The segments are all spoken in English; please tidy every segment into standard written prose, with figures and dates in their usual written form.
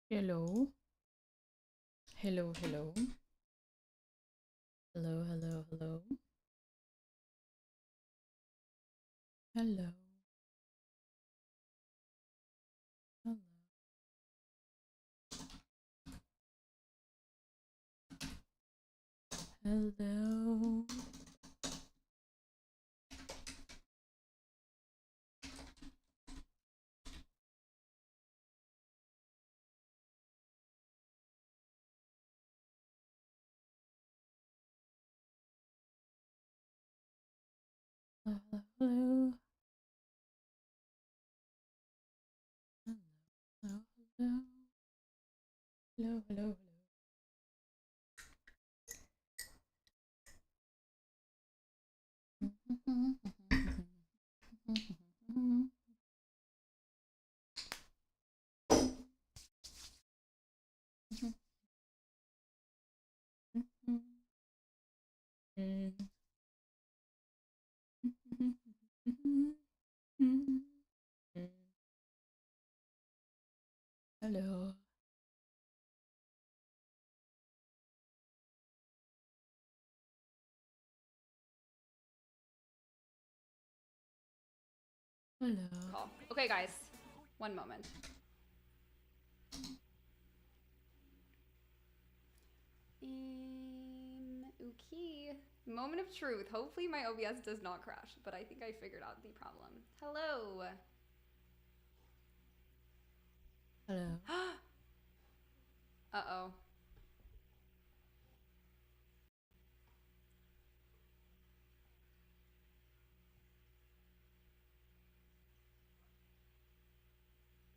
Hello. Hello, hello. Hello, hello, hello. Hello. Hello. Hello. Hello, hello. Hello, hello. Hello, hello, hello. Hello. Call. Okay, guys, one moment. Okay. Moment of truth. Hopefully my OBS does not crash, but I think I figured out the problem. Hello. Hello. Uh-oh.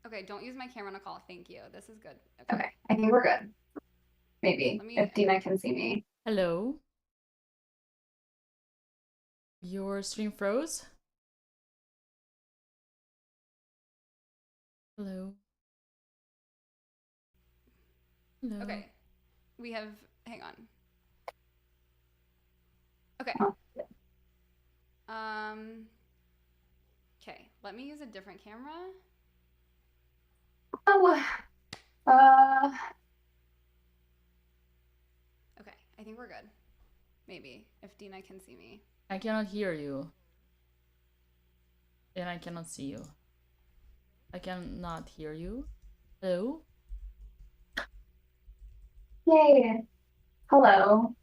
Okay, don't use my camera on a call. Thank you. This is good. Okay, I think we're good. Maybe, if Dina can see me. Hello. Your stream froze? Hello. Hello. Okay. We have, hang on. Okay. Okay, let me use a different camera. Okay, I think we're good. Maybe, if Dina can see me. I cannot hear you. And I cannot see you. I cannot hear you. Hello? Yay. Hello.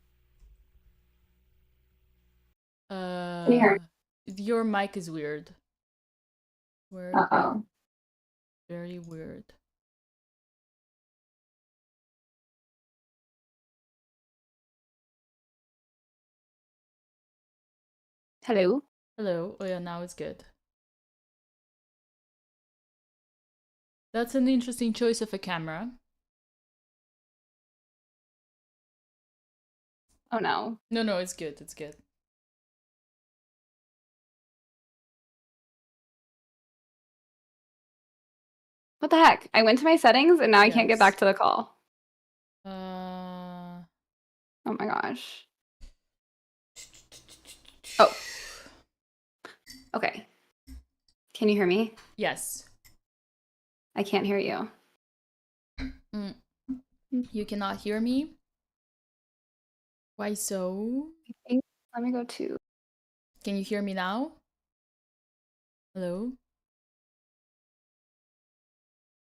Can you hear? Your mic is weird. Weird. Uh-oh. Very weird. Hello. Hello. Oh yeah, now it's good. That's an interesting choice of a camera. Oh no. No, it's good. It's good. What the heck? I went to my settings and now I can't get back to the call. Oh my gosh. Oh. Okay. Can you hear me? Yes. I can't hear you. You cannot hear me? Why so? Let me go to. Can you hear me now? Hello?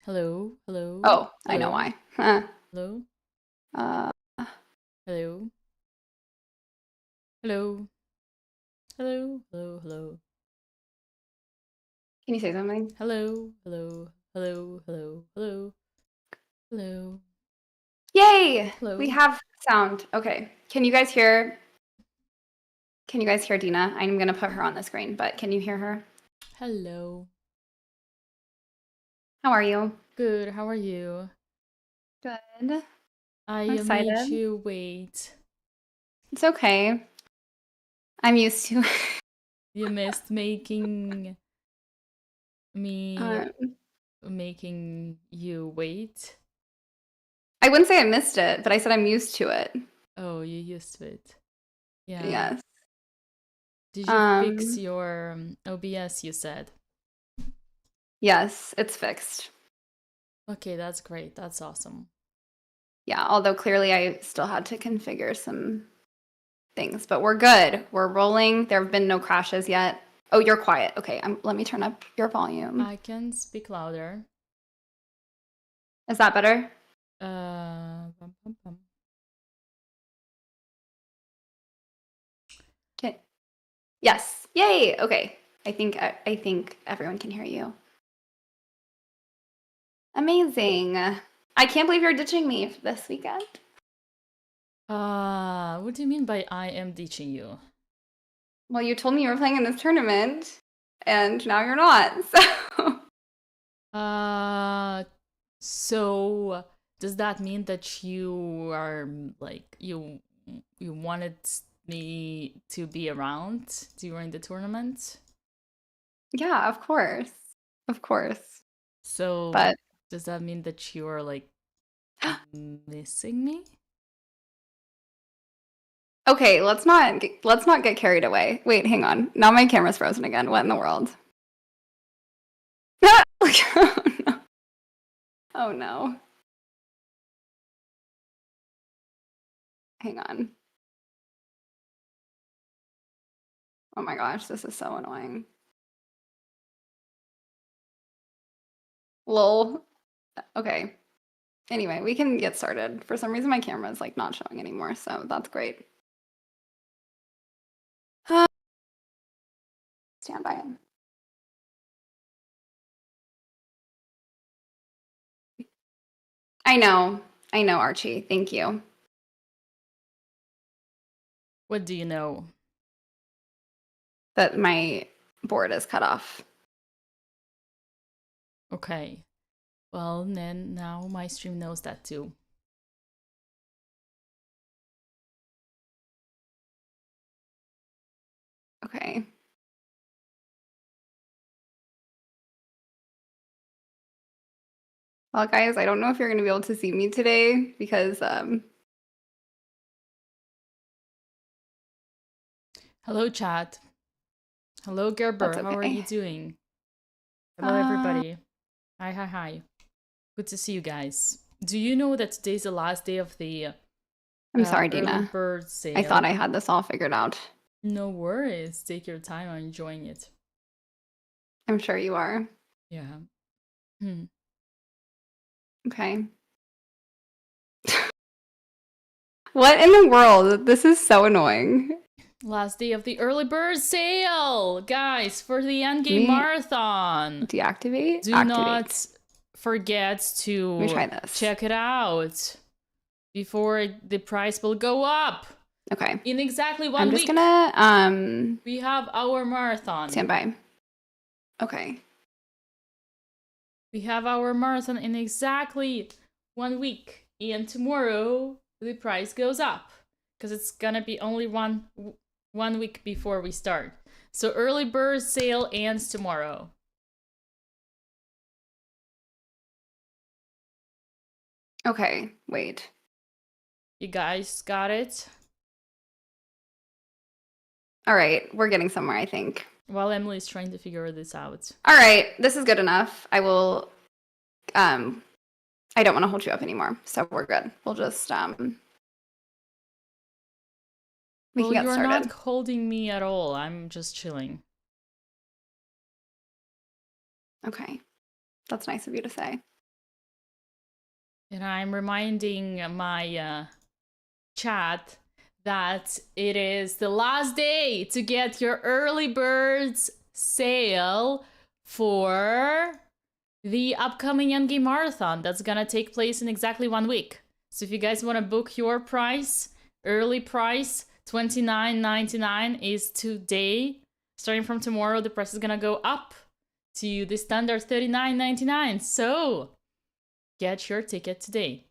Hello? Hello? Oh, hello? I know why. Hello? Hello? Hello? Hello? Hello? Hello? Can you say something? Hello? Hello? Hello? Hello? Hello? Hello? Yay! Hello? We have sound. Okay. Can you guys hear? Can you guys hear Dina? I'm gonna put her on the screen, but can you hear her? Hello. How are you? Good. How are you? Good. I I'm excited. made you wait. It's okay. I'm used to. You missed making me making you wait. I wouldn't say I missed it, but I said I'm used to it. Oh, you used to it. Yeah. Yes. Did you fix your OBS, you said? Yes, it's fixed. Okay, that's great. That's awesome. Yeah, although clearly I still had to configure some things, but we're good. We're rolling. There have been no crashes yet. Oh, you're quiet. Okay, let me turn up your volume. I can speak louder. Is that better? Bum, bum, bum. Okay. Yes. Yay. Okay. I think everyone can hear you. Amazing. I can't believe you're ditching me this weekend. What do you mean by I am ditching you? Well, you told me you were playing in this tournament, and now you're not. So does that mean that you are like you wanted me to be around during the tournament? Yeah, of course. Of course. So But does that mean that you are like missing me? okay, let's not get carried away. Wait, hang on. Now my camera's frozen again. What in the world? Oh no. Oh no. Hang on. Oh my gosh, this is so annoying. Lol. Okay. Anyway, we can get started. For some reason, my camera is like not showing anymore, so that's great. Stand by. I know, Archie. Thank you. What do you know? That my board is cut off. Okay. Well, then now my stream knows that too. Okay. Well, guys, I don't know if you're going to be able to see me today because Hello, chat. Hello, Gerber. that's How are you okay. doing? Hello, everybody. Hi. Good to see you guys. Do you know that today's the last day of the I'm sorry, early Dina. bird sale? I thought I had this all figured out. No worries. Take your time. I'm enjoying it. I'm sure you are. Yeah. Okay. What in the world? This is so annoying. Last day of the early bird sale, guys, for the Endgame marathon. Deactivate. Do Activate. not forget to Let me try this. check it out before the price will go up. Okay. In exactly 1 week. I'm just gonna we have our marathon. Stand by. Okay. We have our marathon in exactly 1 week, and tomorrow the price goes up because it's gonna be only one week before we start. So early bird sale ends tomorrow. Okay, wait. You guys got it? All right, we're getting somewhere, I think. While Emily's trying to figure this out. All right, this is good enough. I will, I don't want to hold you up anymore, so we're good. We'll just, we can get you're started. not holding me at all. I'm just chilling. Okay, that's nice of you to say. And I'm reminding my chat that it is the last day to get your early birds sale for the upcoming Endgame marathon that's gonna take place in exactly 1 week. So if you guys want to book your price, early price, $29.99 is today. Starting from tomorrow, the price is gonna go up to the standard $39.99. So get your ticket today.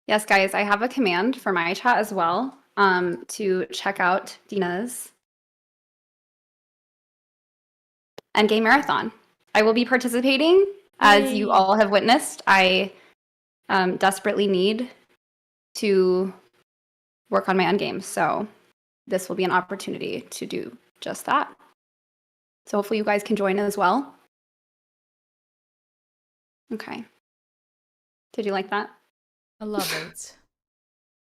Yes, guys, I have a command for my chat as well to check out Dina's Endgame Marathon. I will be participating. As you all have witnessed, I desperately need to work on my endgames. So this will be an opportunity to do just that. So hopefully you guys can join as well. Okay. Did you like that? I love it.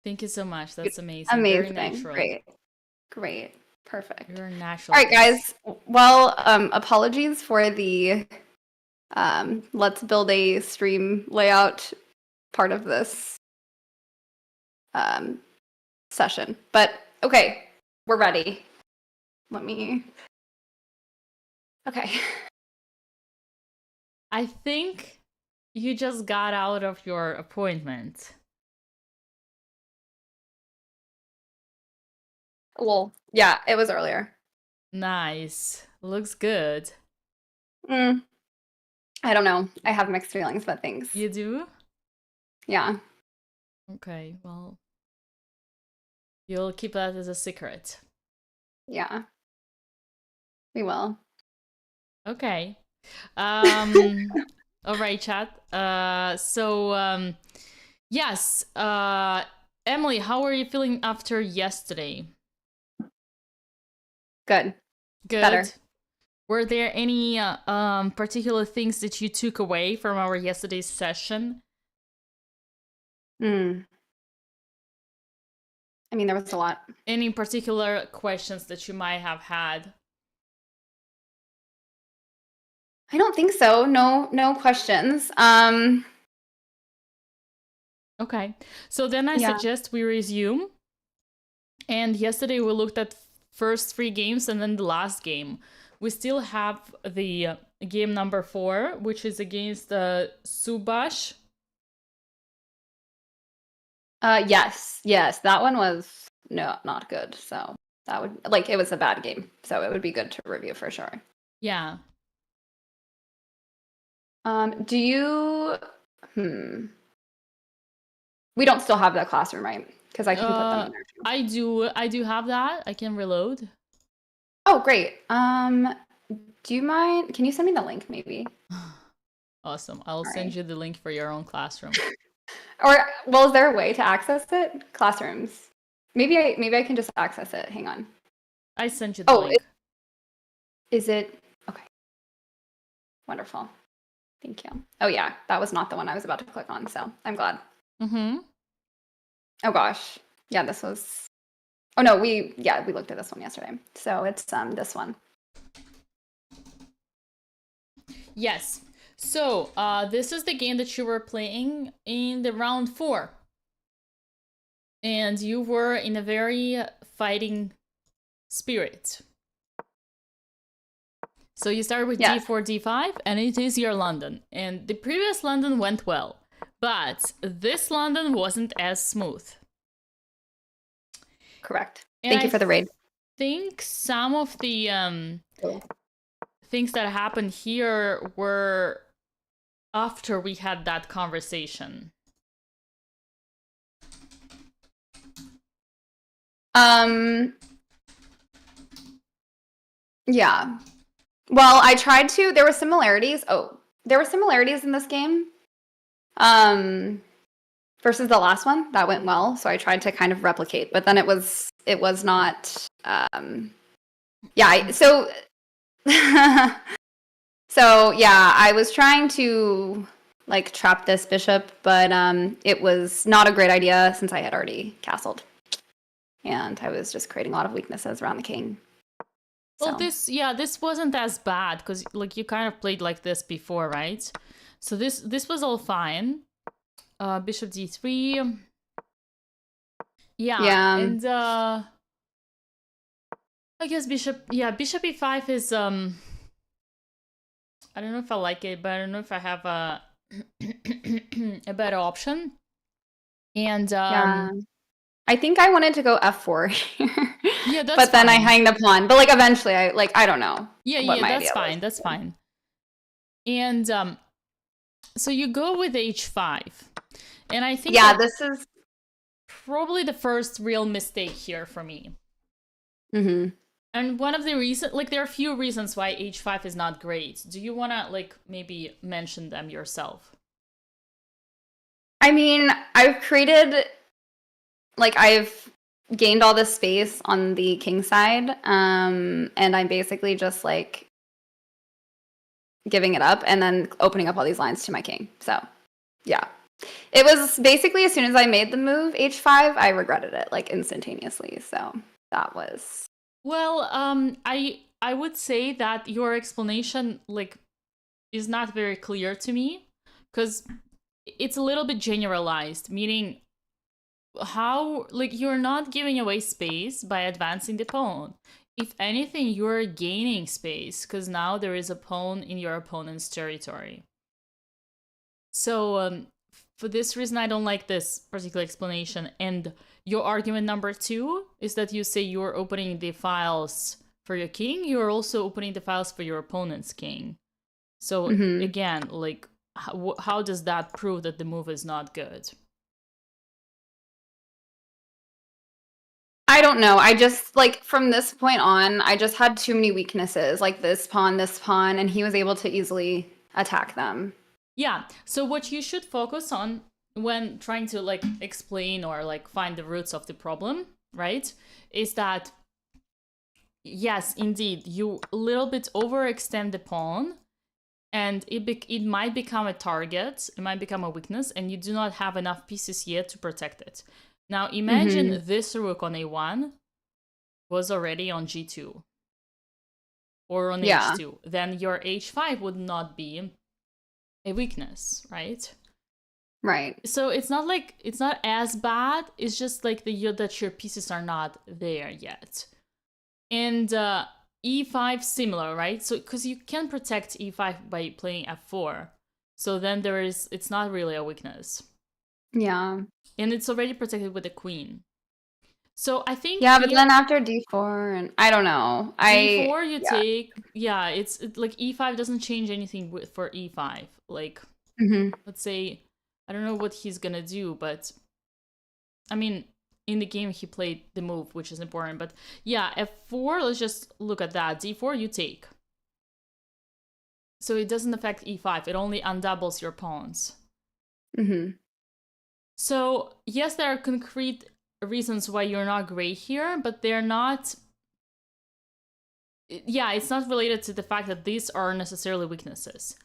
Thank you so much. That's amazing. Very Amazing. natural. Great. Perfect. You're a natural. All right, guys. Well, apologies for the let's build a stream layout part of this session. But okay, we're ready. Okay. I think you just got out of your appointment. Well, yeah, it was earlier. Nice. Looks good. I don't know. I have mixed feelings about things. You do? Yeah. Okay, well, you'll keep that as a secret. Yeah. We will. Okay. All right, chat. Yes. Emily, how are you feeling after yesterday? Good. Good. Better. Were there any particular things that you took away from our yesterday's session? I mean, there was a lot. Any particular questions that you might have had? I don't think so. No questions. Okay. So then I suggest we resume. And yesterday we looked at first 3 games and then the last game. We still have the game number 4, which is against Subash. Yes. That one was not good. So that would it was a bad game. So it would be good to review for sure. Yeah. Do you? We don't still have that classroom, right? Because I can put them in there too. I do have that. I can reload. Oh, great. Do you mind? Can you send me the link, maybe? Awesome. I'll send you the link for your own classroom. Or, well, is there a way to access it? Classrooms. Maybe I can just access it. Hang on. I sent you the link. Is it? Okay. Wonderful. Thank you. Oh, yeah. That was not the one I was about to click on, so I'm glad. Oh, gosh. Yeah, this was... Oh, no, we looked at this one yesterday. So it's this one. Yes. So this is the game that you were playing in the round 4. And you were in a very fighting spirit. So you start with d4, d5, and it is your London. And the previous London went well. But this London wasn't as smooth. Correct. Thank you for the raid. I think some of the things that happened here were after we had that conversation. Yeah. Well, I tried to. There were similarities. There were similarities in this game. Versus the last one, that went well. So I tried to kind of replicate, but then it was not. So I was trying to trap this bishop, but it was not a great idea since I had already castled, and I was just creating a lot of weaknesses around the king. Well, this wasn't as bad because you kind of played like this before, right? So this was all fine. Bishop d3. Yeah. And I guess bishop e5 is I don't know if I like it, but I don't know if I have a better option. And I think I wanted to go f4 yeah, that's but then I hanged the pawn. But eventually I don't know. That's fine. That's fine. And so you go with h5. And I think this is probably the first real mistake here for me. Mm-hmm. And one of the reasons, there are a few reasons why h5 is not great. Do you want to maybe mention them yourself? I mean, I've created I've gained all this space on the king side, and I'm basically just giving it up and then opening up all these lines to my king. So, yeah. It was basically as soon as I made the move h5, I regretted it like instantaneously. So that was. Well, I would say that your explanation like is not very clear to me because it's a little bit generalized, meaning how like you're not giving away space by advancing the pawn. If anything, you're gaining space because now there is a pawn in your opponent's territory. So for this reason, I don't like this particular explanation. And your argument number 2 is that you say you're opening the files for your king. You're also opening the files for your opponent's king. So again, like, how does that prove that the move is not good? I don't know. I just like from this point on, I just had too many weaknesses, like this pawn, and he was able to easily attack them. Yeah. So what you should focus on when trying to like explain or like find the roots of the problem, right, is that yes, indeed, you a little bit overextend the pawn and it might become a target, it might become a weakness, and you do not have enough pieces yet to protect it. Now imagine this rook on a1 was already on g2 or on h2. Then your h5 would not be a weakness, right? Right. So it's not like it's not as bad. It's just like that your pieces are not there yet. And e5 similar, right? So because you can protect e5 by playing f4. So then it's not really a weakness. Yeah. And it's already protected with the queen. So I think but then after d4 and I don't know. d4 you take it's like e5 doesn't change anything for e5. Like let's say I don't know what he's gonna do, but I mean in the game he played the move, which is important. But yeah, f4, let's just look at that. d4 you take. So it doesn't affect e5. It only undoubles your pawns. So yes, there are concrete reasons why you're not great here, but they're not. Yeah, it's not related to the fact that these are necessarily weaknesses.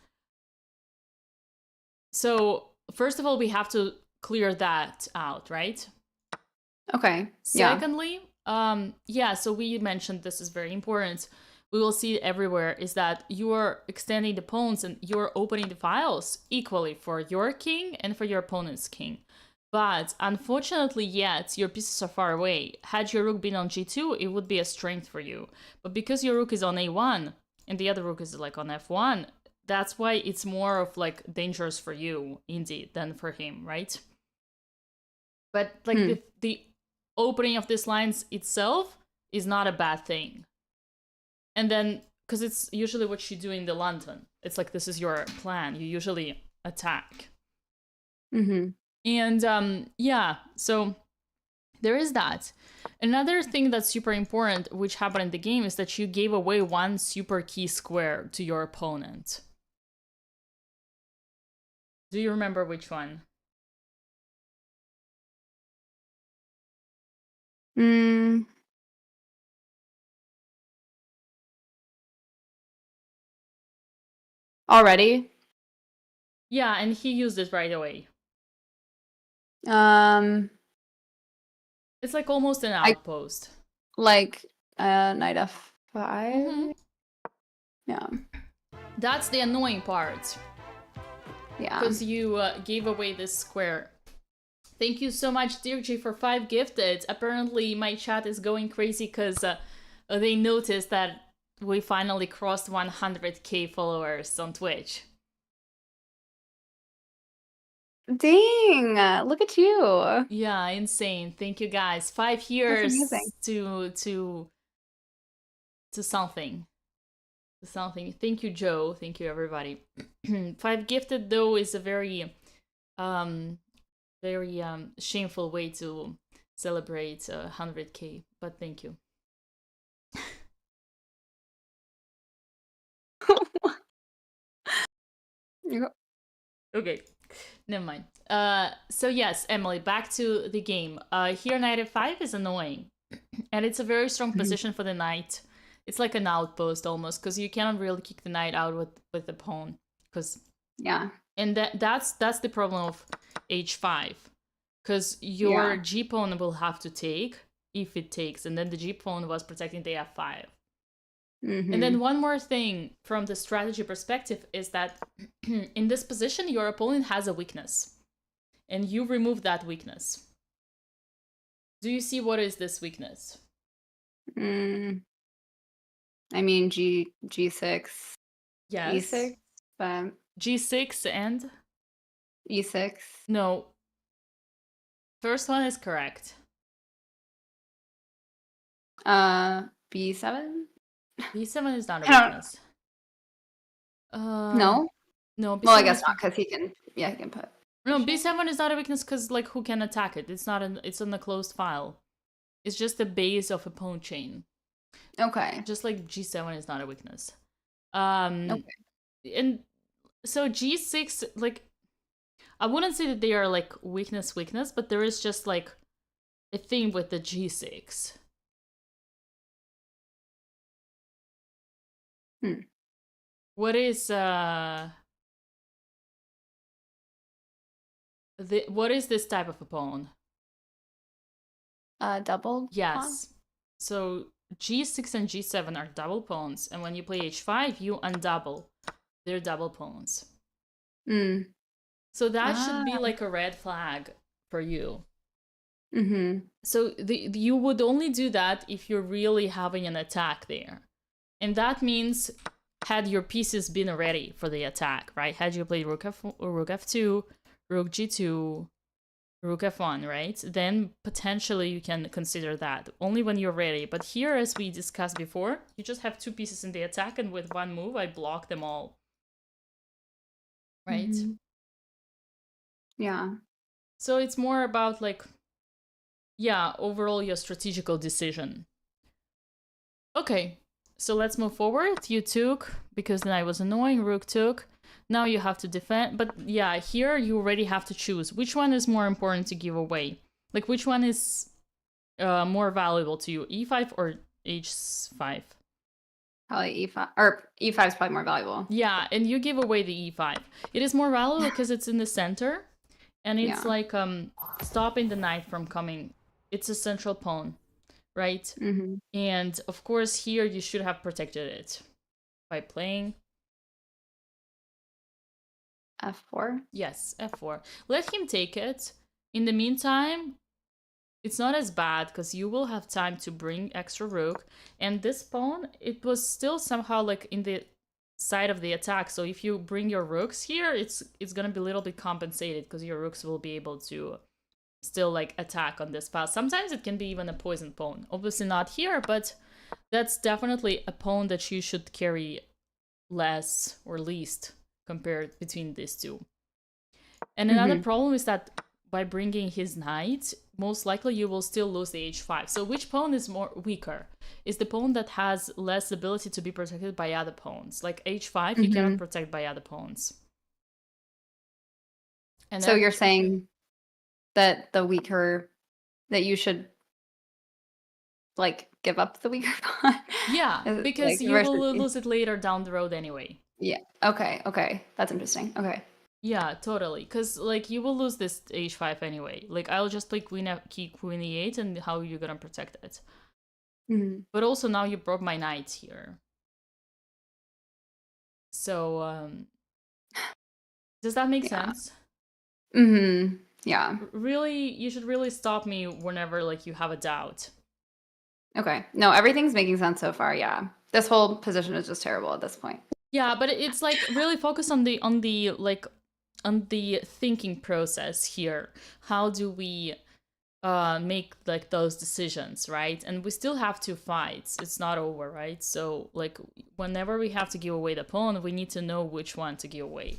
So first of all, we have to clear that out, right? Okay. Secondly, so we mentioned this is very important. We will see it everywhere is that you're extending the pawns and you're opening the files equally for your king and for your opponent's king. But unfortunately, yet, your pieces are far away. Had your rook been on g2, it would be a strength for you. But because your rook is on a1 and the other rook is like on f1, that's why it's more of like dangerous for you, indeed, than for him, right? But like the opening of these lines itself is not a bad thing. And then, because it's usually what you do in the London. It's like this is your plan. You usually attack. And so there is that. Another thing that's super important, which happened in the game, is that you gave away one super key square to your opponent. Do you remember which one? Already? Yeah, and he used it right away. It's like almost an outpost. Like knight f5? Yeah. That's the annoying part. Yeah. Because you gave away this square. Thank you so much, Dear G, for 5 gifted. Apparently, my chat is going crazy because they noticed that we finally crossed 100k followers on Twitch. Dang! Look at you. Yeah, insane. Thank you, guys. 5 years to something. To something. Thank you, Joe. Thank you, everybody. 5 gifted though is a very shameful way to celebrate 100k, but thank you. Okay, never mind. So yes, Emily, back to the game. Here knight f5 is annoying, and it's a very strong position for the knight. It's like an outpost almost, because you cannot really kick the knight out with the pawn, because and that's the problem of h5, because your g pawn will have to take if it takes, and then the g pawn was protecting the f5. And then one more thing from the strategy perspective is that in this position, your opponent has a weakness, and you remove that weakness. Do you see what is this weakness? I mean, G6. Yes. E6, but G6 and E6. no. First one is correct. B7. B7 is not a weakness. No. No. B7 Well, I guess not, because he can. Yeah, he can put. No, B7 is not a weakness because like who can attack it? It's not. It's on the closed file. It's just the base of a pawn chain. Okay. Just like G7 is not a weakness. Okay. And so G6, like, I wouldn't say that they are like weakness, but there is just like a thing with the G6. What is what is this type of a pawn? Double. Yes. Pawn? So G6 and G7 are double pawns, and when you play H5, you undouble. They're double pawns. So that should be like a red flag for you. So you would only do that if you're really having an attack there. And that means had your pieces been ready for the attack, right? Had you played Rook F2, Rook G2, Rook F1, right? Then potentially you can consider that only when you're ready. But here, as we discussed before, you just have two pieces in the attack, and with one move, I block them all. Right? Yeah. So it's more about like, yeah, overall your strategical decision. Okay, so let's move forward. You took, because then I was annoying, Rook took. Now you have to defend, but yeah, here you already have to choose. Which one is more important to give away? Like, which one is more valuable to you, E5 or H5? Probably E5, or E5 is probably more valuable. Yeah, and you give away the E5. It is more valuable because it's in the center, and it's like stopping the knight from coming. It's a central pawn, right? And of course, here you should have protected it by playing F4? Yes, F4. Let him take it. In the meantime, it's not as bad because you will have time to bring extra rook. And this pawn, it was still somehow like in the side of the attack. So if you bring your rooks here, it's going to be a little bit compensated because your rooks will be able to still like attack on this path. Sometimes it can be even a poison pawn. Obviously not here, but that's definitely a pawn that you should carry less or least compared between these two. And another problem is that by bringing his knight, most likely you will still lose the h5. So which pawn is more weaker? Is the pawn that has less ability to be protected by other pawns. Like h5, you cannot protect by other pawns. And so you're saying that the weaker, that you should like give up the weaker pawn? Yeah, because like, you will lose it later down the road anyway. Yeah. Okay. That's interesting. Okay. Yeah, totally. Because like you will lose this h5 anyway. Like I'll just play queen e8, and how are you gonna protect it? But also now you broke my knight here. So does that make sense? Yeah. Really, you should really stop me whenever like you have a doubt. Okay. No, everything's making sense so far. Yeah. This whole position is just terrible at this point. Yeah, but it's like really focus on the thinking process here. How do we make like those decisions, right? And we still have two fights. It's not over, right? So like whenever we have to give away the pawn, we need to know which one to give away.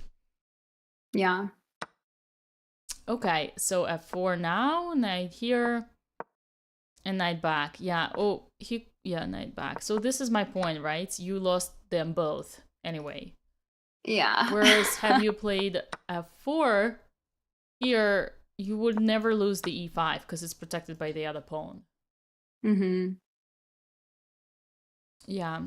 Yeah. Okay, so f4 now, knight here, and knight back. Yeah. Oh, knight back. So this is my point, right? You lost them both anyway. Yeah. Whereas had you played f4 here, you would never lose the e5 because it's protected by the other pawn. Yeah.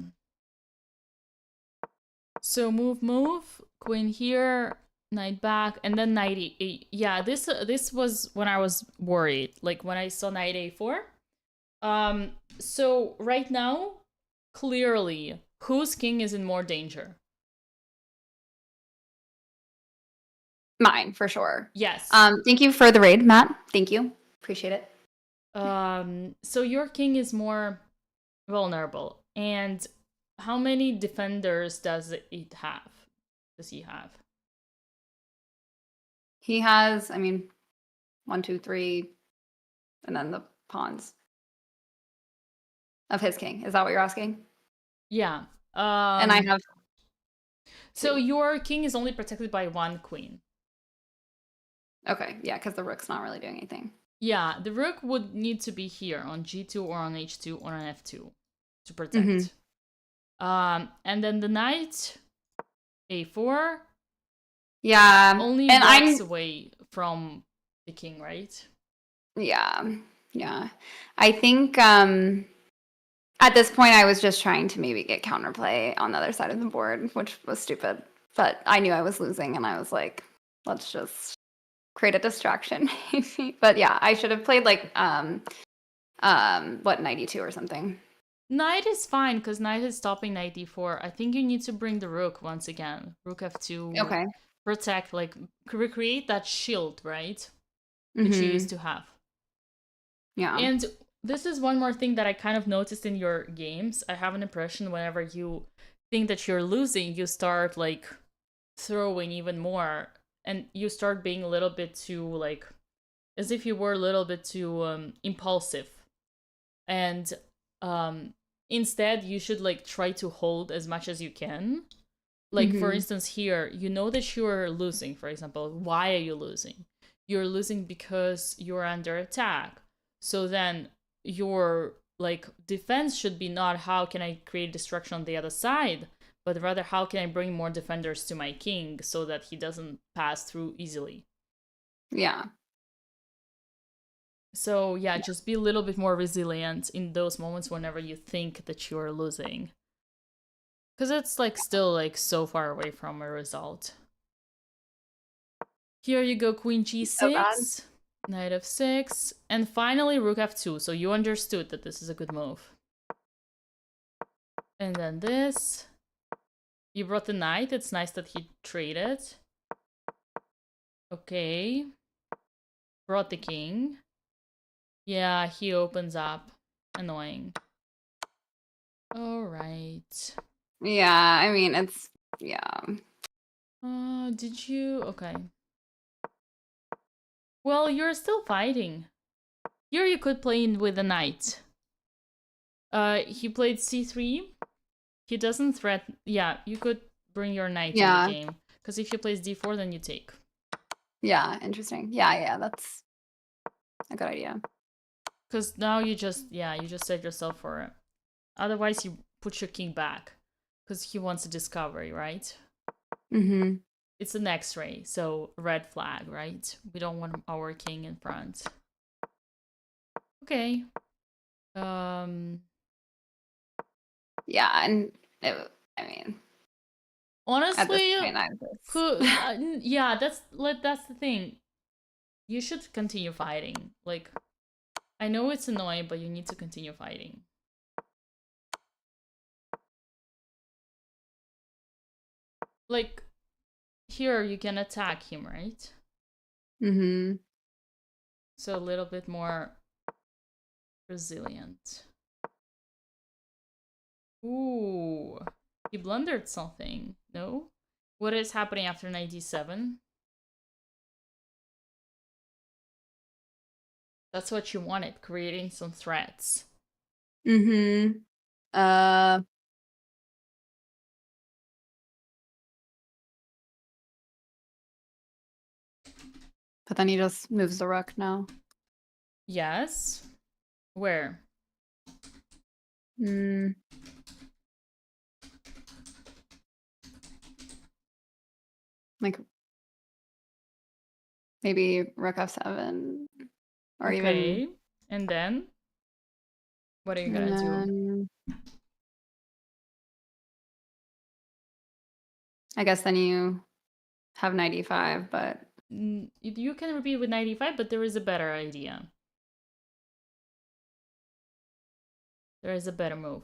So move, queen here, Knight back, and then knight e8. Yeah, this was when I was worried, like when I saw knight a4. So right now, clearly, whose king is in more danger? Mine, for sure. Yes. Thank you for the raid, Matt. Thank you. Appreciate it. So your king is more vulnerable. And how many defenders does it have? Does he have? He has, I mean, 1, 2, 3, and then the pawns of his king. Is that what you're asking? Yeah. And I have. So your king is only protected by one queen. Okay, yeah, because the rook's not really doing anything. Yeah, the rook would need to be here on g2 or on h2 or on f2 to protect. And then the knight a4. Yeah, only and walks away from the king, right? Yeah, yeah. I think at this point I was just trying to maybe get counterplay on the other side of the board, which was stupid. But I knew I was losing, and I was like, let's just create a distraction. But yeah, I should have played like what, 92 or something. Knight is fine because knight is stopping knight d4. I think you need to bring the rook once again. Rook f2. Okay. Protect, like recreate that shield, right? Which you used to have. Yeah. And this is one more thing that I kind of noticed in your games. I have an impression whenever you think that you're losing, you start like throwing even more, and you start being a little bit too like, as if you were a little bit too impulsive. And instead you should like try to hold as much as you can. Like for instance here, you know that you're losing, for example. Why are you losing? You're losing because you're under attack. So then your like defense should be not how can I create destruction on the other side, but rather how can I bring more defenders to my king so that he doesn't pass through easily. Yeah. So yeah, just be a little bit more resilient in those moments whenever you think that you're losing. Because it's like still like so far away from a result. Here you go, queen g6, knight f6, and finally rook f2. So you understood that this is a good move. And then this. You brought the knight. It's nice that he traded. Okay. Brought the king. Yeah, he opens up. Annoying. All right. Yeah, I mean, it's, yeah. Did you? Okay. Well, you're still fighting. Here you could play in with the knight. He played c3. He doesn't threaten. Yeah, you could bring your knight in the game. Because if he plays d4, then you take. Yeah, interesting. Yeah, that's a good idea. Because now you just set yourself for it. Otherwise, you put your king back. Because he wants a discovery, right? It's an x-ray, so red flag, right? We don't want our king in front. Okay. Yeah, and I mean, honestly, point, yeah, that's the thing. You should continue fighting. Like, I know it's annoying, but you need to continue fighting. Like, here you can attack him, right? So a little bit more resilient. Ooh, he blundered something. No? What is happening after 97? That's what you wanted, creating some threats. But then he just moves the rook now. Yes. Where? Like maybe rook f7 or even. And then what are you gonna do? I guess then you have 95, but You can repeat with 95, but there is a better idea. There is a better move.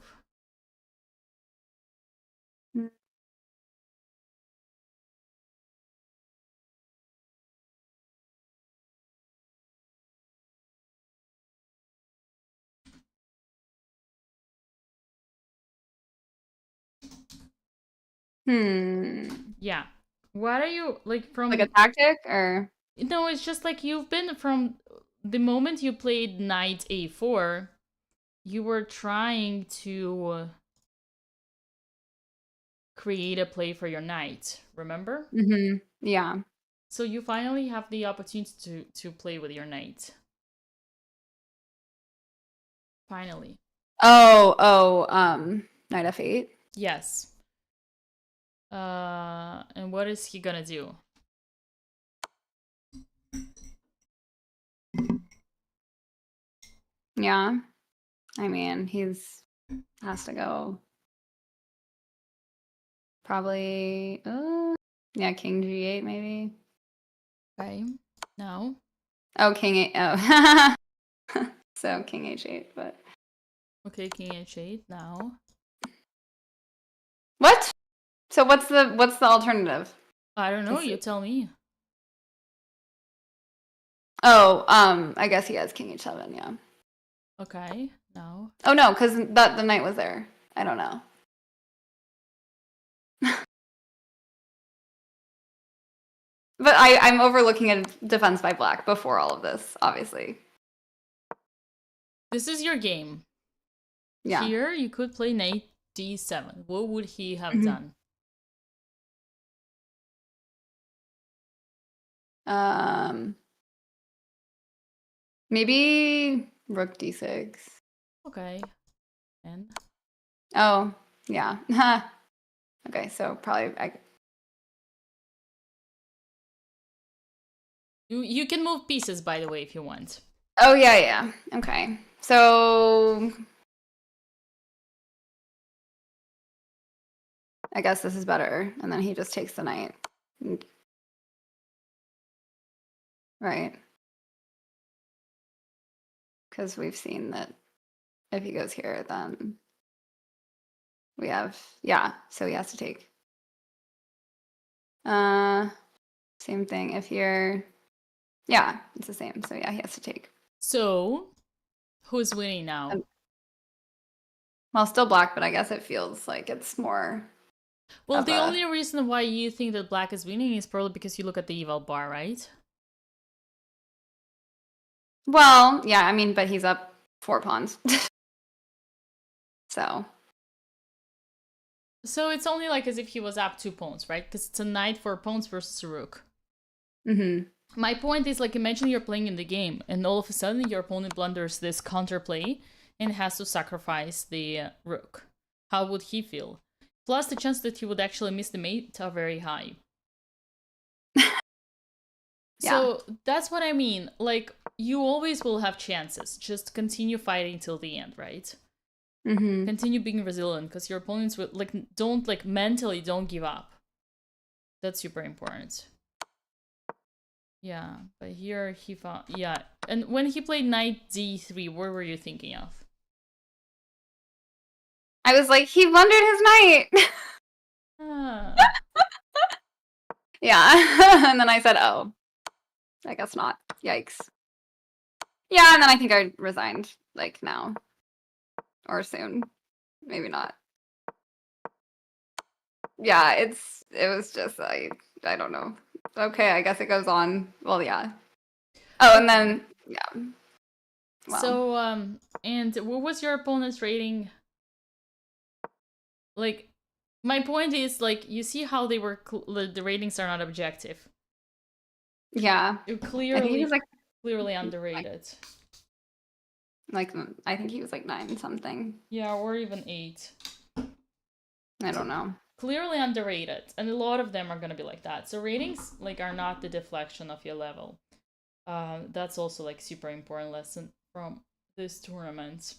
Yeah. What are you like from like a tactic or? No, it's just like you've been from the moment you played knight a4, you were trying to create a play for your knight, remember? Yeah. So you finally have the opportunity to play with your knight. Finally. Knight f8. Yes. And what is he gonna do? Yeah. I mean, has to go probably yeah, king g8 maybe. Okay. No. Oh, king 8. Oh. So king h8, but Okay, king h8 now. what? So what's the alternative? I don't know, you tell me. Oh, I guess he has king h7, yeah. Okay, no. Oh no, because the knight was there. I don't know. But I'm overlooking a defense by black before all of this, obviously. This is your game. Yeah. Here, you could play knight d7. What would he have done? Maybe rook d6. Okay. And? Oh, yeah. Okay, so probably You can move pieces, by the way, if you want. Oh, yeah. Okay. So I guess this is better. And then he just takes the knight. Right. Because we've seen that if he goes here, then we have, yeah, so he has to take. Same thing. If you're, yeah, it's the same. So yeah, he has to take. So, who's winning now? Well, still black, but I guess it feels like it's more. Well, the only reason why you think that black is winning is probably because you look at the eval bar, right? Well, yeah, I mean, but he's up 4 pawns. So it's only like as if he was up 2 pawns, right? Because it's a knight 4 pawns versus a rook. My point is, like, imagine you're playing in the game and all of a sudden your opponent blunders this counterplay and has to sacrifice the rook. How would he feel? Plus, the chance that he would actually miss the mate are very high. Yeah. So that's what I mean. Like, you always will have chances. Just continue fighting till the end, right? Continue being resilient, because your opponents will, like, mentally don't give up. That's super important. Yeah, but here he found, yeah. And when he played knight d3, what were you thinking of? I was like, he blundered his knight. Yeah. And then I said, oh, I guess not. Yikes. Yeah, and then I think I resigned, like, now. Or soon. Maybe not. Yeah, it was just, I don't know. Okay, I guess it goes on. Well, yeah. Oh, and then, yeah. Well. So, and what was your opponent's rating? Like, my point is, like, you see how they were, the ratings are not objective. Yeah. You're clearly underrated. Like, I think he was like 9 something. Yeah, or even 8. I don't know. Clearly underrated, and a lot of them are gonna be like that. So ratings, like, are not the deflection of your level. That's also, like, super important lesson from this tournament.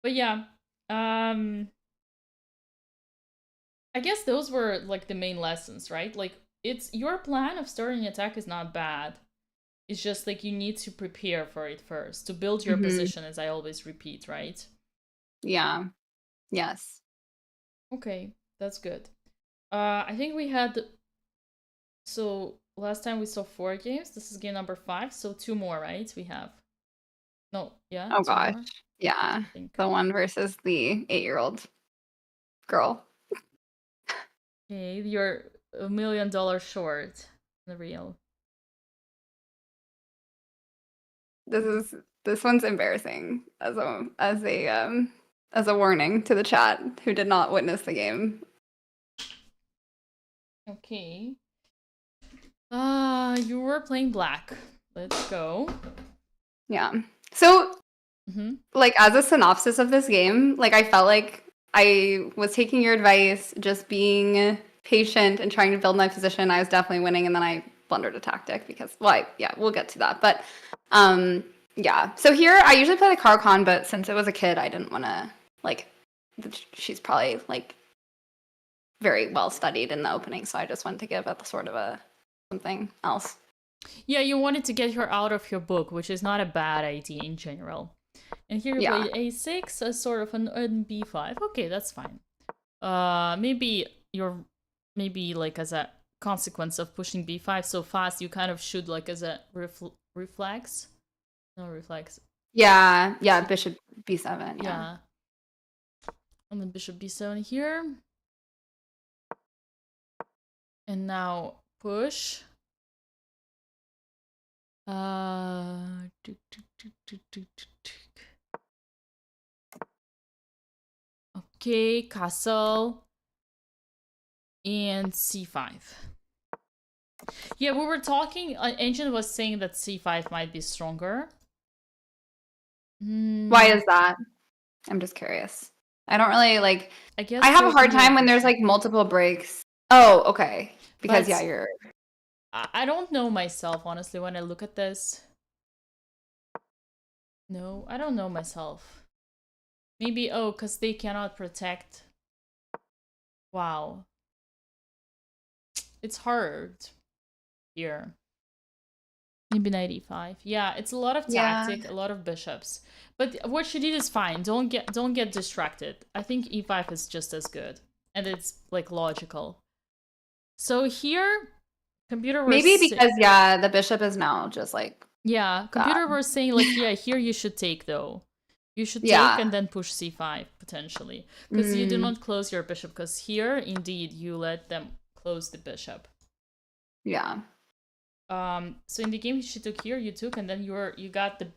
But yeah, I guess those were, like, the main lessons, right? Like, it's your plan of starting an attack is not bad. It's just like you need to prepare for it first to build your position, as I always repeat, right? Yeah. Yes. Okay, that's good. I think we had, so last time we saw 4 games. This is game number 5, so 2 more, right? We have. No, yeah, Oh 2 gosh. more, Yeah. I think. The one versus the 8-year-old girl. Okay, you're $1 million short. The real. This one's embarrassing as a warning to the chat who did not witness the game. Okay. You were playing black. Let's go. Yeah. So Mm-hmm. like as a synopsis of this game, like I felt like I was taking your advice, just being patient and trying to build my position. I was definitely winning, and then I blundered a tactic because, well, yeah, we'll get to that. But yeah. So here I usually play the Carcon, but since it was a kid, I didn't want to like. She's probably like very well studied in the opening, so I just wanted to give it sort of a something else. Yeah, you wanted to get her out of your book, which is not a bad idea in general. And here you Yeah. play a6 as sort of an b5. Okay, that's fine. Maybe like as a consequence of pushing b5 so fast, you kind of should like as a reflex. No reflex. Yeah, bishop b7. Yeah. And then bishop b7 here. And now push. Okay, castle. And c5. Yeah, we were talking, Ancient was saying that c5 might be stronger. Why is that? I'm just curious. I don't really like. I guess I have a hard time when there's like multiple breaks. Oh, okay. Because yeah, you're. I don't know myself, honestly, when I look at this. No, I don't know myself. Maybe, because they cannot protect. Wow. It's hard here. Maybe 95. Yeah, it's a lot of tactic, a lot of bishops. But what she did is fine. Don't get distracted. I think e5 is just as good. And it's like logical. So here, computer was maybe because the bishop is now just like. Yeah, computer was saying like, yeah, here you should take though. You should take and then push c5 potentially. Because you do not close your bishop, because here indeed you let them close the bishop. Yeah. So in the game she took here, you took, and then you got the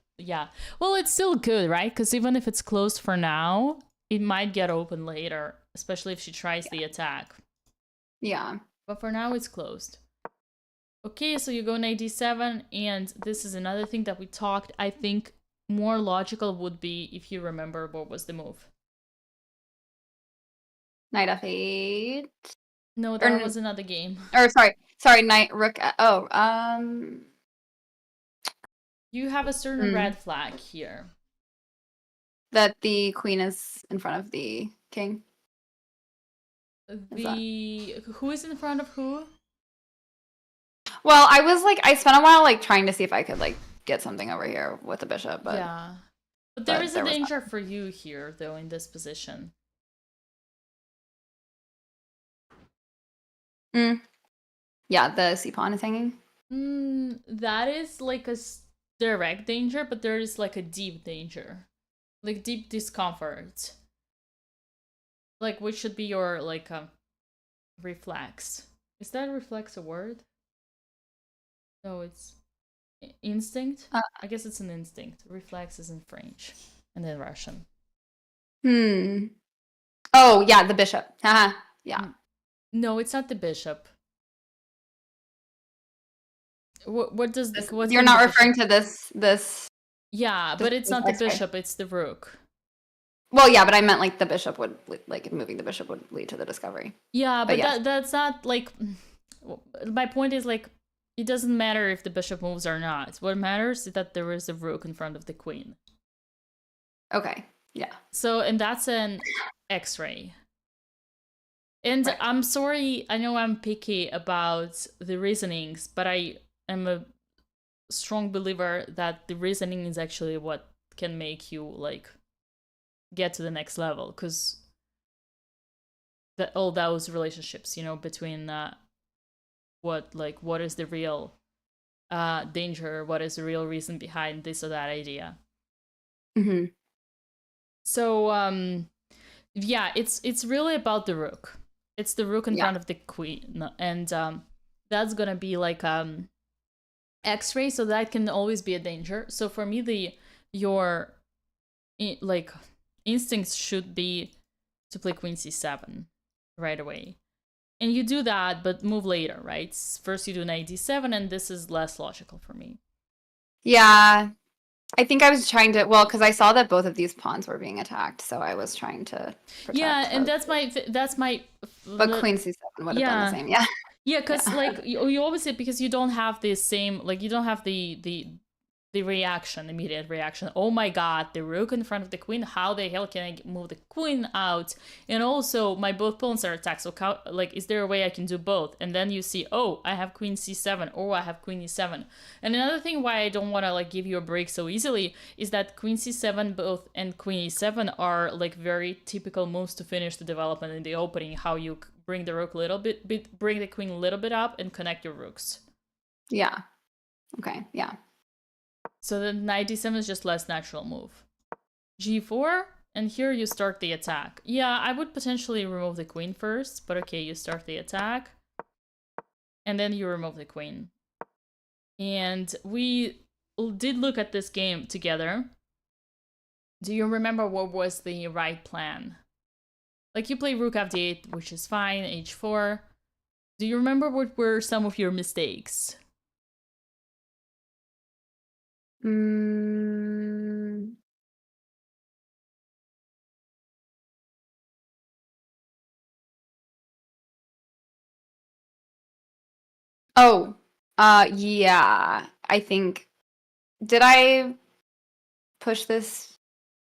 well, it's still good, right? Because even if it's closed for now, it might get open later, especially if she tries the attack. Yeah. But for now it's closed. Okay, so you go knight d7, and this is another thing that we talked. I think more logical would be, if you remember, what was the move? Knight f8. No, that was another game. Or sorry, knight rook. You have a certain red flag here. That the queen is in front of the king. Who is in front of who? Well, I spent a while like trying to see if I could like get something over here with the bishop, but yeah. But there is a danger for you here, though, in this position. Yeah, the c-pawn is hanging. That is like a direct danger, but there is like a deep danger. Like deep discomfort. Like, which should be your, like, reflex. Is that reflex a word? No, it's instinct? I guess it's an instinct. Reflex is in French. And then Russian. Oh, yeah, the bishop. Yeah. No, it's not the bishop. What does... You're not referring to this... Yeah, but it's not the bishop, it's the rook. Well, yeah, but I meant like the bishop would, like moving the bishop would lead to the discovery. Yeah, but that's not like... My point is like, it doesn't matter if the bishop moves or not. What matters is that there is a rook in front of the queen. Okay, yeah. So, and that's an X-ray. And Right. I'm sorry, I know I'm picky about the reasonings, but I am a strong believer that the reasoning is actually what can make you like get to the next level, because that all those relationships, you know, between what is the real danger, what is the real reason behind this or that idea. Mm-hmm. So yeah, it's really about the rook. It's the rook in Yeah. front of the queen, and that's gonna be like X-ray, so that can always be a danger. So for me, your like instincts should be to play queen c7 right away, and you do that, but move later, right? First you do knight d7, and this is less logical for me. Yeah. I think I was trying to, well, because I saw that both of these pawns were being attacked, so I was trying to protect Yeah, and those. that's my But queen c7 would have done the yeah. same. Yeah. Yeah, because Yeah. like you always say, because you don't have the same, like you don't have the reaction, immediate reaction. Oh my god, the rook in front of the queen. How the hell can I move the queen out? And also, my both pawns are attacked. So, like, is there a way I can do both? And then you see, oh, I have queen c7, or I have queen e7. And another thing why I don't want to like give you a break so easily is that queen c7 both and queen e7 are like very typical moves to finish the development in the opening. How you bring the rook a little bit, bring the queen a little bit up, and connect your rooks. Yeah. Okay. Yeah. So the knight d7 is just less natural move. g4, and here you start the attack. Yeah, I would potentially remove the queen first, but okay, you start the attack. And then you remove the queen. And we did look at this game together. Do you remember what was the right plan? Like you play rook f8, which is fine, h4. Do you remember what were some of your mistakes? Mm. Oh, yeah. I think, did I push this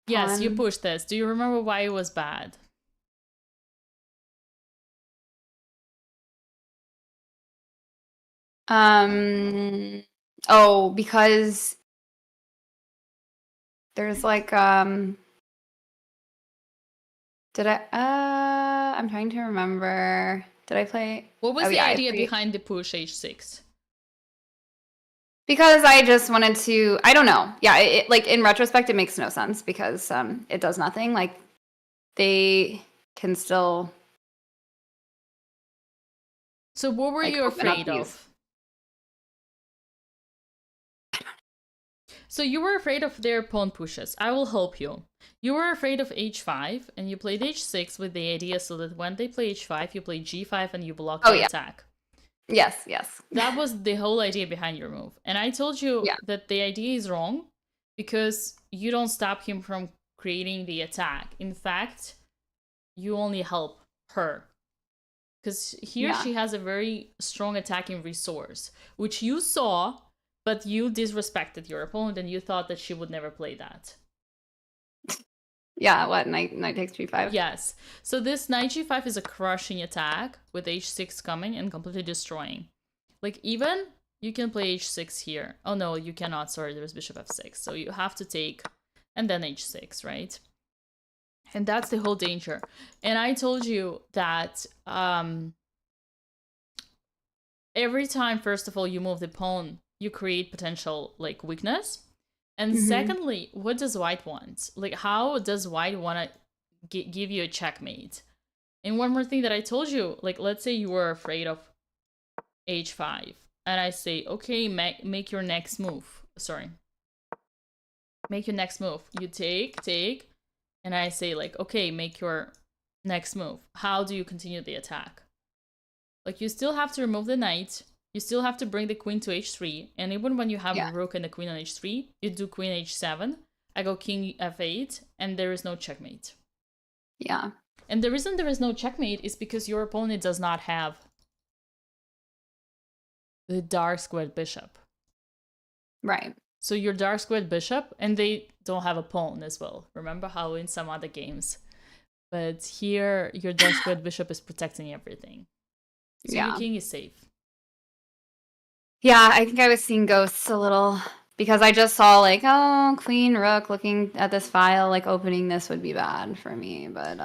Yes, you pawn? pushed this. Do you remember why it was bad? Um, oh, because there's like, did I, I'm trying to remember. Did I play? What was Oh, the yeah, I idea played. behind the push h6? Because I just wanted to, I don't know. Yeah, like in retrospect, it makes no sense because it does nothing. Like they can still So what were like you open up afraid these. of? So you were afraid of their pawn pushes. I will help you. You were afraid of h5, and you played h6 with the idea so that when they play h5, you play g5 and you block Oh the yeah. attack. Yes, yes. That was the whole idea behind your move. And I told you Yeah. that the idea is wrong because you don't stop him from creating the attack. In fact, you only help her. Because here Yeah. she has a very strong attacking resource, which you saw, but you disrespected your opponent and you thought that she would never play that. Yeah, what? Knight takes g5? Yes. So this knight g5 is a crushing attack with h6 coming and completely destroying. Like even you can play h6 here. Oh no, you cannot. Sorry, there's bishop f6. So you have to take and then h6, right? And that's the whole danger. And I told you that every time, first of all, you move the pawn, you create potential like weakness. And secondly, what does white want? Like, how does white want to give you a checkmate? And one more thing that I told you, like, let's say you were afraid of h5, and I say, okay, make your next move. Sorry, make your next move. You take, and I say, like, okay, make your next move. How do you continue the attack? Like, you still have to remove the knight. You still have to bring the queen to h3. And even when you have a rook and the queen on h3, you do queen h7. I go king f8, and there is no checkmate. Yeah. And the reason there is no checkmate is because your opponent does not have the dark squared bishop. Right. So your dark squared bishop, and they don't have a pawn as well. Remember how in some other games But here, your desperate bishop is protecting everything. So your king is safe. Yeah, I think I was seeing ghosts a little because I just saw like, oh, queen, rook, looking at this file, like opening this would be bad for me. But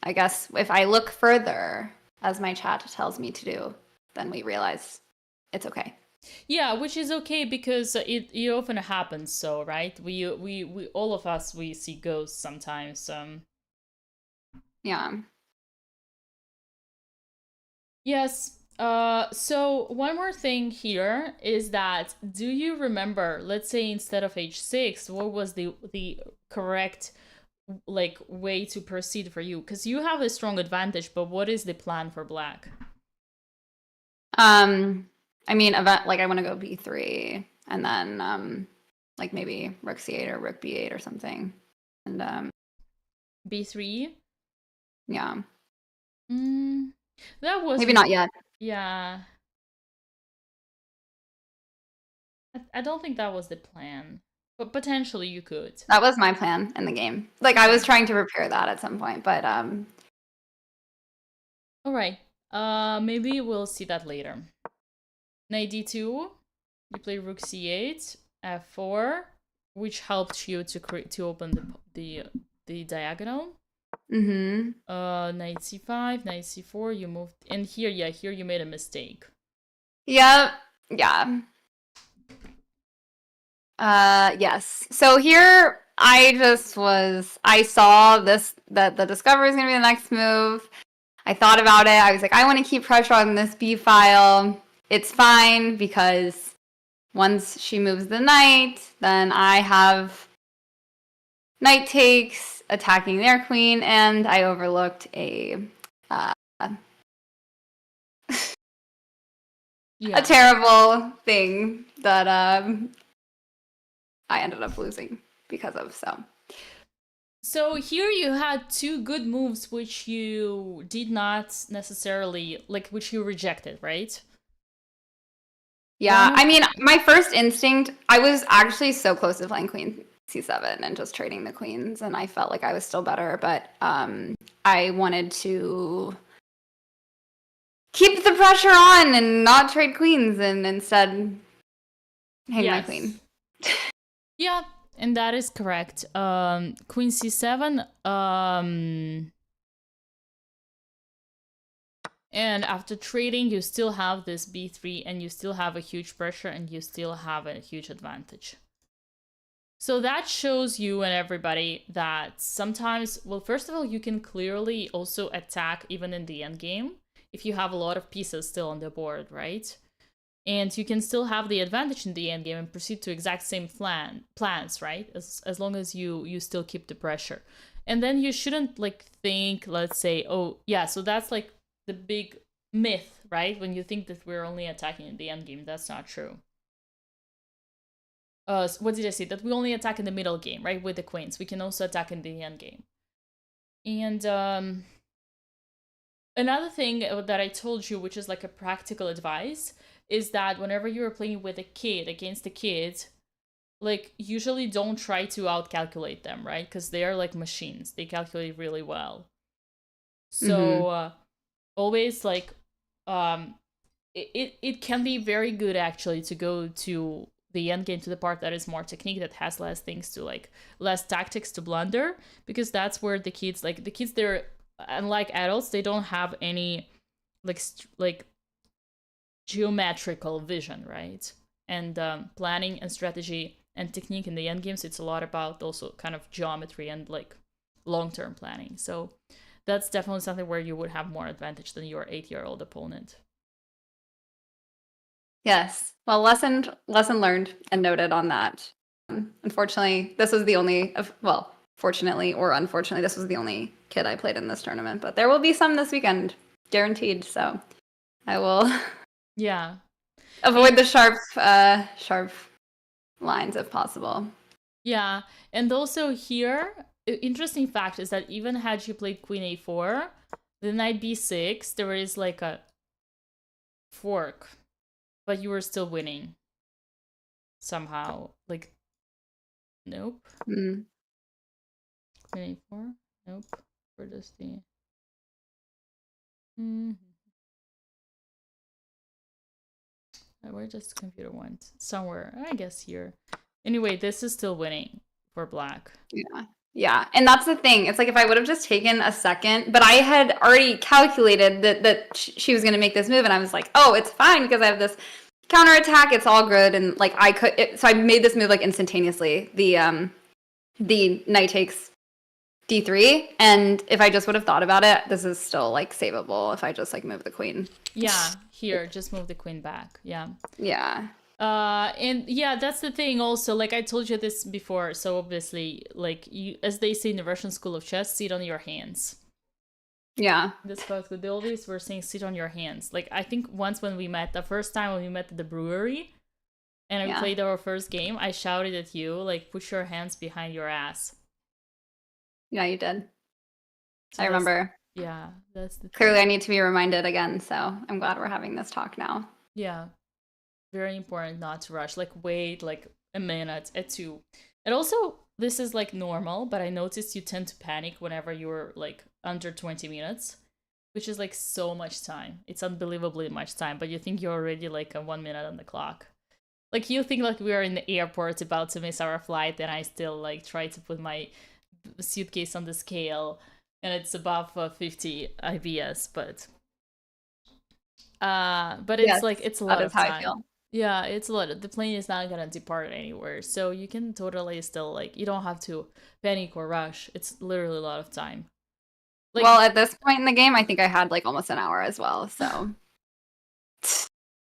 I guess if I look further, as my chat tells me to do, then we realize it's okay. Yeah, which is okay because it often happens. So right, we all of us we see ghosts sometimes. Yeah. Yes. So one more thing here is that do you remember, let's say instead of h6, what was the correct like way to proceed for you? Because you have a strong advantage, but what is the plan for black? I mean, like I want to go b3 and then like maybe rook c8 or rook b8 or something, and b3. Yeah. That was maybe not yet. Yeah. I don't think that was the plan, but potentially you could. That was my plan in the game. Like I was trying to repair that at some point, but All right. Maybe we'll see that later. Knight d2. You play rook c8, f4, which helped you to open the diagonal. Mm-hmm. Knight c5, knight c4. You moved, and here, yeah, here you made a mistake. Yep. Yeah. Yes. So here I saw this, that the discovery is gonna be the next move. I thought about it. I was like, I want to keep pressure on this B file. It's fine because once she moves the knight, then I have knight takes attacking their queen, and I overlooked a a terrible thing that I ended up losing because of. So here you had two good moves which you did not necessarily like, which you rejected, right? Yeah, I mean, my first instinct, I was actually so close to playing queen c7 and just trading the queens, and I felt like I was still better, but I wanted to keep the pressure on and not trade queens and instead hang my queen. Yeah, and that is correct. Queen c7. And after trading, you still have this b3, and you still have a huge pressure, and you still have a huge advantage. So that shows you and everybody that sometimes, well, first of all, you can clearly also attack even in the endgame if you have a lot of pieces still on the board, right? And you can still have the advantage in the endgame and proceed to exact same plans, right? As long as you still keep the pressure. And then you shouldn't like think, let's say, oh yeah, so that's like the big myth, right? When you think that we're only attacking in the endgame, that's not true. What did I say? That we only attack in the middle game, right? With the queens. We can also attack in the endgame. And another thing that I told you, which is like a practical advice, is that whenever you're playing with a kid against a kid, like usually don't try to outcalculate them, right? Because they are like machines. They calculate really well. So always like it can be very good actually to go to the end game, to the part that is more technique, that has less things to like, less tactics to blunder, because that's where the kids, they're unlike adults, they don't have any like geometrical vision, right? And planning and strategy and technique in the end games, it's a lot about also kind of geometry and like long-term planning. So that's definitely something where you would have more advantage than your 8-year-old opponent. Yes. Well, lesson learned and noted on that. Unfortunately, this was the only, well, fortunately or unfortunately, this was the only kid I played in this tournament, but there will be some this weekend, guaranteed. So I will avoid the sharp lines if possible. Yeah, and also here, interesting fact is that even had you played queen a4, the knight b6, there is like a fork, but you were still winning somehow. Like, nope. Queen a4, nope. Where does the... Mm-hmm. Where does the computer went? Somewhere, I guess here. Anyway, this is still winning for black. Yeah. Yeah. And that's the thing. It's like if I would have just taken a second, but I had already calculated that she was going to make this move. And I was like, oh, it's fine because I have this counterattack. It's all good. And like I could, so I made this move like instantaneously. The knight takes d3. And if I just would have thought about it, this is still like savable if I just like move the queen. Yeah. Here, just move the queen back. Yeah. Yeah. And yeah, that's the thing also, like I told you this before, so obviously, like you, as they say in the Russian school of chess, sit on your hands. Yeah. This quote, they always were saying sit on your hands. Like I think once when we met, the first time when we met at the brewery, and we played our first game, I shouted at you, like, put your hands behind your ass. Yeah, you did. So I remember. Yeah, that's the thing. Clearly I need to be reminded again, so I'm glad we're having this talk now. Yeah. Very important not to rush, like wait like a minute or two. And also this is like normal, but I noticed you tend to panic whenever you're like under 20 minutes, which is like so much time. It's unbelievably much time, but you think you're already like 1 minute on the clock. Like you think like we are in the airport about to miss our flight, and I still like try to put my suitcase on the scale and it's above 50 IBS, but it's yes, like it's a lot of time. How I feel. Yeah, it's a lot. The plane is not gonna depart anywhere, so you can totally still like you don't have to panic or rush. It's literally a lot of time. Like, well, at this point in the game, I think I had like almost an hour as well. So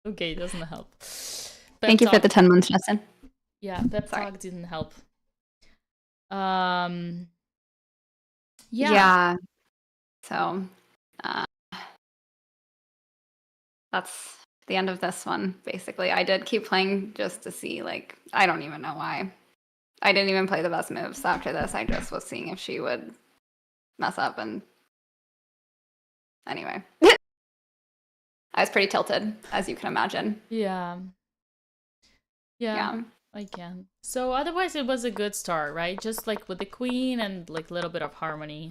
okay, doesn't help. Thank you for the 10 months, Justin. Yeah, pep talk didn't help. Yeah. So that's the end of this one, basically. I did keep playing just to see, like, I don't even know why. I didn't even play the best moves after this. I just was seeing if she would mess up, and anyway. I was pretty tilted, as you can imagine. Yeah, I can. So otherwise it was a good start, right? Just like with the queen and like a little bit of harmony.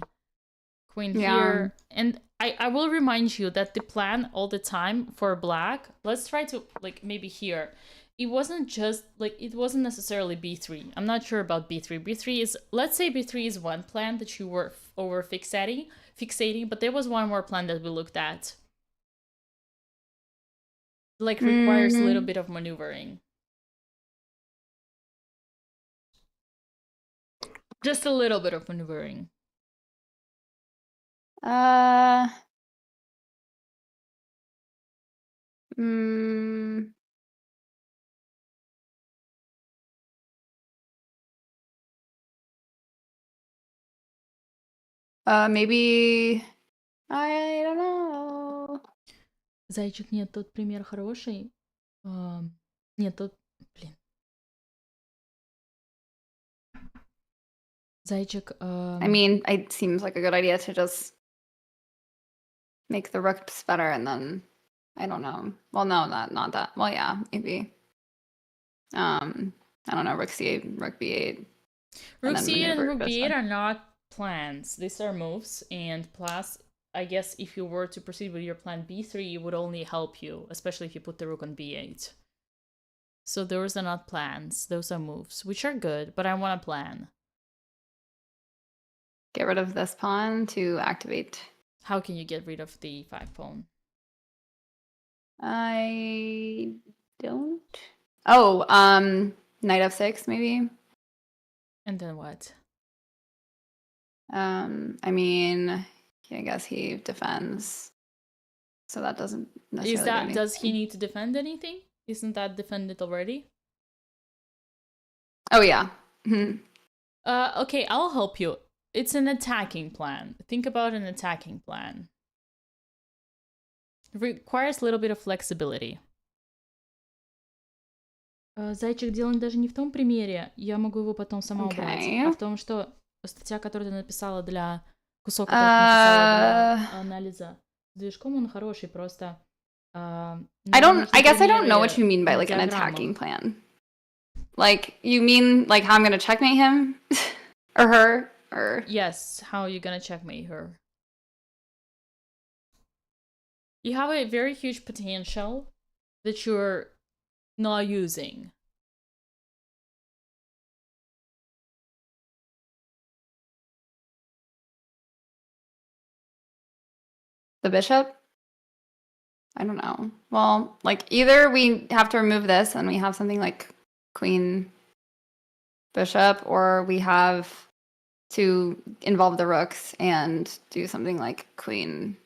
Queen here. And I will remind you that the plan all the time for black, let's try to like maybe here. It wasn't just like, it wasn't necessarily b3. I'm not sure about b3. b3 is, let's say b3 is one plan that you were over fixating, but there was one more plan that we looked at. Like requires a little bit of maneuvering. Just a little bit of maneuvering. Maybe, I don't know. Зайчик, нет, тот пример хороший. Нет, тот, блин. Зайчик. I mean, it seems like a good idea to just make the rooks better, and then I don't know. Well, no, not that. Well, yeah, maybe. I don't know. Rook c8, rook b8. Rook c8 and rook b8 are not plans. These are moves, and plus, I guess if you were to proceed with your plan b3, it would only help you, especially if you put the rook on b8. So those are not plans. Those are moves, which are good, but I want a plan. Get rid of this pawn to activate. How can you get rid of the e5 pawn? I don't. Oh, knight f6 maybe. And then what? I mean, I guess he defends, so that doesn't necessarily. Is that, does he need to defend anything? Isn't that defended already? Oh yeah. Okay, I'll help you. It's an attacking plan. Think about an attacking plan. It requires a little bit of flexibility. Зайчик, дело даже не в том примере. Я могу его потом сама убрать. А в том, что статья, которую ты написала для кусок, который ты написала для анализа, с движком он хороший, просто... I guess I don't know what you mean by like an attacking plan. Like, you mean like how I'm gonna checkmate him? Or her? Or... Yes, how are you gonna checkmate her? You have a very huge potential that you're not using. The bishop? I don't know. Well, like either we have to remove this and we have something like queen bishop, or we have to involve the rooks and do something like queen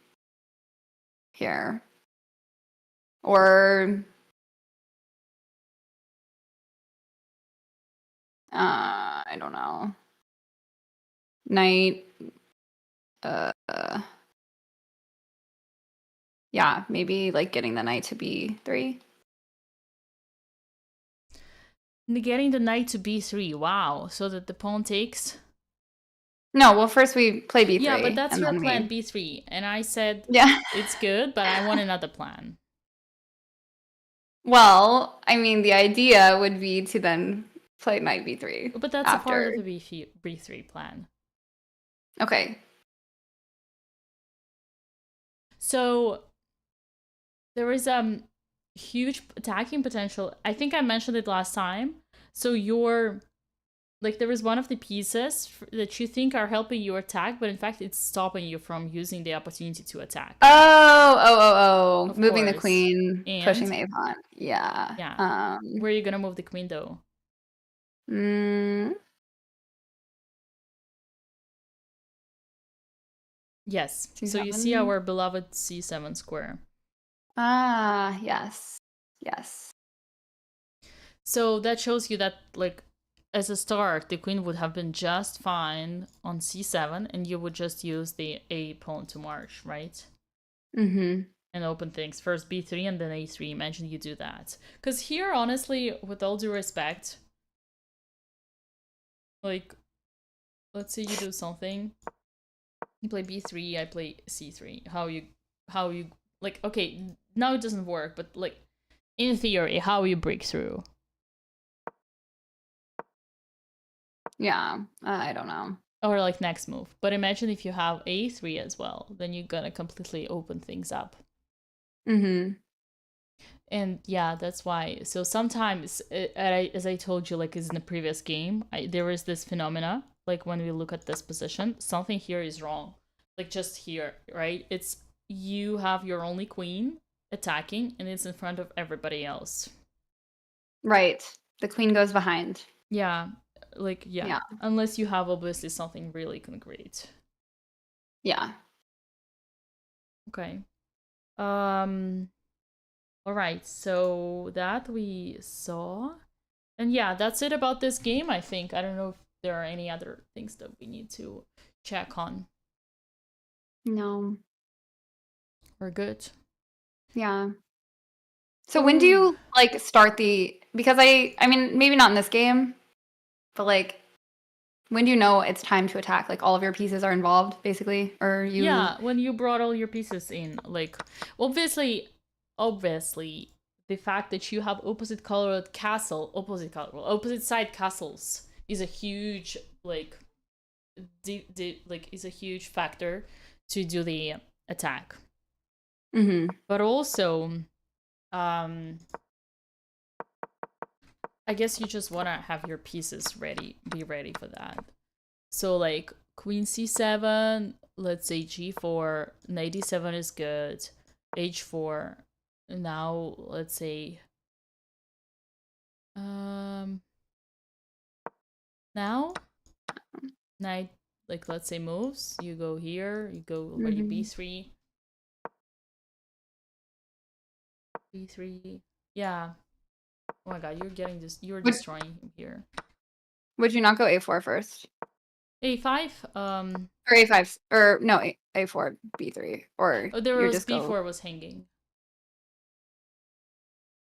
here. Or I don't know. Knight yeah, maybe like getting the knight to b3. Getting the knight to b3, wow. So that the pawn takes. No, well, first we play b3. Yeah, but that's and your then plan, b3. And I said, yeah, it's good, but I want another plan. Well, I mean, the idea would be to then play knight b3. But that's after. a part of the b3 plan. Okay. So there is huge attacking potential. I think I mentioned it last time. So you're like, there is one of the pieces that you think are helping you attack, but in fact it's stopping you from using the opportunity to attack. Oh. Of Moving the course. queen, And pushing the a-pawn. Yeah. Yeah. Where are you gonna move the queen though? Yes. So you see our beloved c7 square. Ah, yes. Yes. So that shows you that, like, as a start, the queen would have been just fine on c7, and you would just use the a pawn to march, right? Mm-hmm. And open things. First b3 and then a3. Imagine you do that. Because here, honestly, with all due respect, like, let's say you do something. You play b3, I play c3. How you, like, okay, now it doesn't work, but, like, in theory, how you break through. Yeah, I don't know. Or like next move. But imagine if you have a3 as well, then you're gonna completely open things up. Mm-hmm. And yeah, that's why. So sometimes, as I told you, like, is in the previous game, there is this phenomena, like when we look at this position, something here is wrong. Like just here, right? It's you have your only queen attacking, and it's in front of everybody else. Right. The queen goes behind. Yeah, like, yeah. Unless you have obviously something really concrete. Yeah. Okay. All right, so that we saw. And yeah, that's it about this game, I think. I don't know if there are any other things that we need to check on. No. We're good. Yeah. So when do you like start because I mean, maybe not in this game, but like when do you know it's time to attack? Like all of your pieces are involved, basically, or you? Yeah, when you brought all your pieces in, like, obviously, the fact that you have opposite side castles is a huge, like, is a huge factor to do the attack. Mm-hmm. But also, I guess you just want to have your pieces be ready for that. So like queen c7, let's say g4, knight d7 is good, h4. Now let's say now knight, like, let's say moves, you go here, you go already b3, b3. Yeah. Oh my god, you're destroying him here. Would you not go a4 first? a5, or a5, or no, a4, b3, or there was b4 was hanging.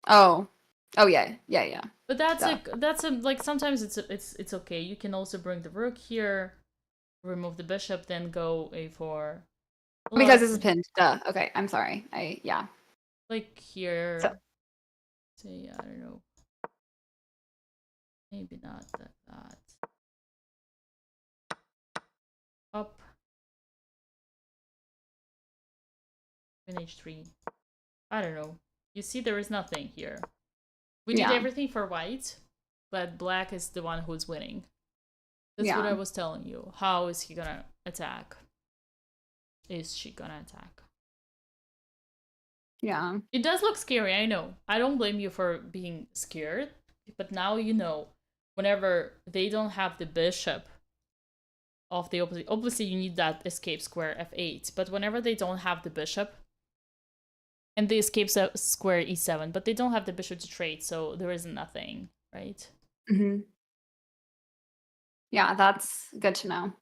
Oh yeah. But that's like, sometimes it's okay. You can also bring the rook here, remove the bishop, then go a4. Because this is pinned. Duh. Okay, I'm sorry. Like here. So. Say, I don't know. Maybe not that. Up. Queen h3. I don't know. You see, there is nothing here. We did Yeah. everything for white, but black is the one who's winning. That's what I was telling you. How is he gonna attack? Is she gonna attack? Yeah. It does look scary, I know. I don't blame you for being scared, but now you know. Whenever they don't have the bishop of the opposite, obviously you need that escape square f8, but whenever they don't have the bishop, and the escape square e7, but they don't have the bishop to trade, so there is nothing, right? Mm-hmm. Yeah, that's good to know.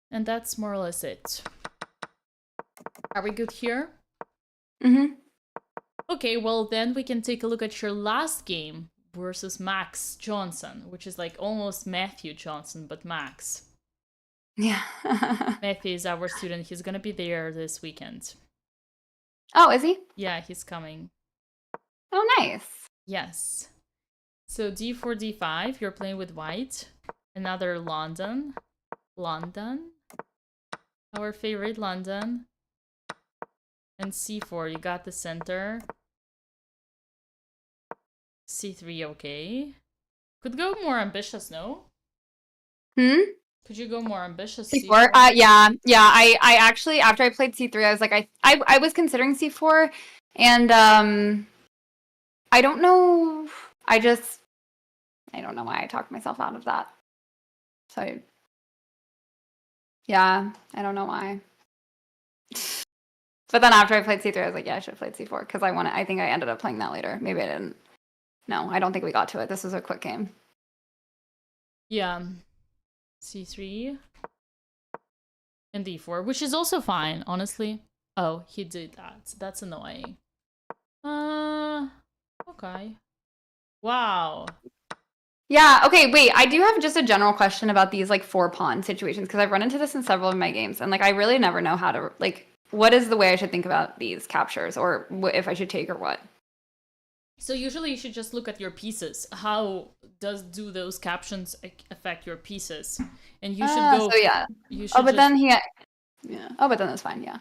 And that's more or less it. Are we good here? Mm-hmm. Okay, well then we can take a look at your last game versus Max Johnson, which is like almost Matthew Johnson, but Max. Yeah. Matthew is our student. He's gonna be there this weekend. Oh, is he? Yeah, he's coming. Oh, nice. Yes. So d4, d5, you're playing with white. Another London. London. Our favorite London. And c4, you got the center. c3, okay. Could go more ambitious, no? Could you go more ambitious? C4? Yeah. I actually, after I played C3, I was like, I was considering C4, and I don't know. I don't know why I talked myself out of that. So, yeah, I don't know why. But then after I played C3, I was like, yeah, I should have played C4 because I think I ended up playing that later. Maybe I didn't. No, I don't think we got to it. This was a quick game. Yeah. c3. And d4, which is also fine, honestly. Oh, he did that. That's annoying. Okay. Wow. Yeah, okay, wait. I do have just a general question about these like 4-pawn situations because I've run into this in several of my games, and like I really never know how to like what is the way I should think about these captures, or if I should take or what. So usually you should just look at your pieces. How do those captions affect your pieces? And you should go. So yeah. You should Oh, but then yeah. Oh, but then that's fine. Yeah.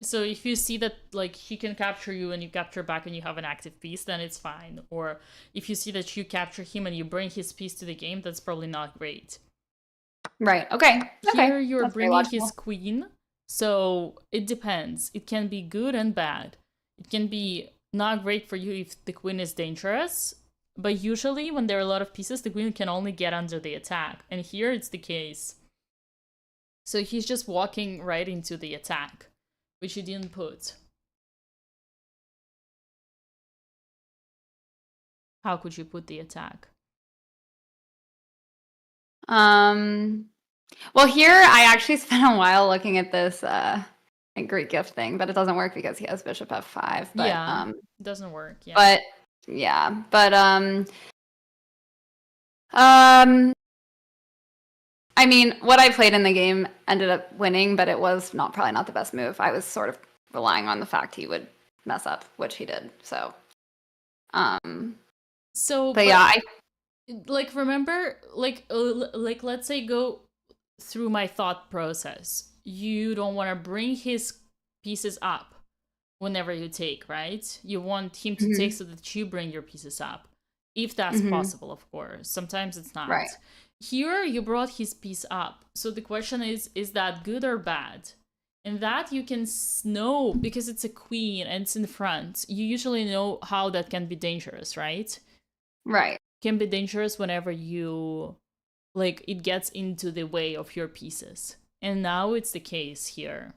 So if you see that like he can capture you and you capture back and you have an active piece, then it's fine. Or if you see that you capture him and you bring his piece to the game, that's probably not great. Right. Okay. Here you're bringing his queen, so it depends. It can be good and bad. It can be not great for you if the queen is dangerous, but usually when there are a lot of pieces, the queen can only get under the attack, and here it's the case. So he's just walking right into the attack, which he didn't put. How could you put the attack? Well, here I actually spent a while looking at this Greek gift thing, but it doesn't work because he has bishop f5. But, yeah, it doesn't work. Yeah. But yeah, but I mean, what I played in the game ended up winning, but it was probably not the best move. I was sort of relying on the fact he would mess up, which he did. So, but yeah, like remember, like let's say go through my thought process. You don't want to bring his pieces up whenever you take, right? You want him to take so that you bring your pieces up, if that's possible, of course. Sometimes it's not. Right. Here you brought his piece up, so the question is that good or bad? And that you can know because it's a queen and it's in front. You usually know how that can be dangerous, right? Right. Can be dangerous whenever you like it gets into the way of your pieces. And now it's the case here.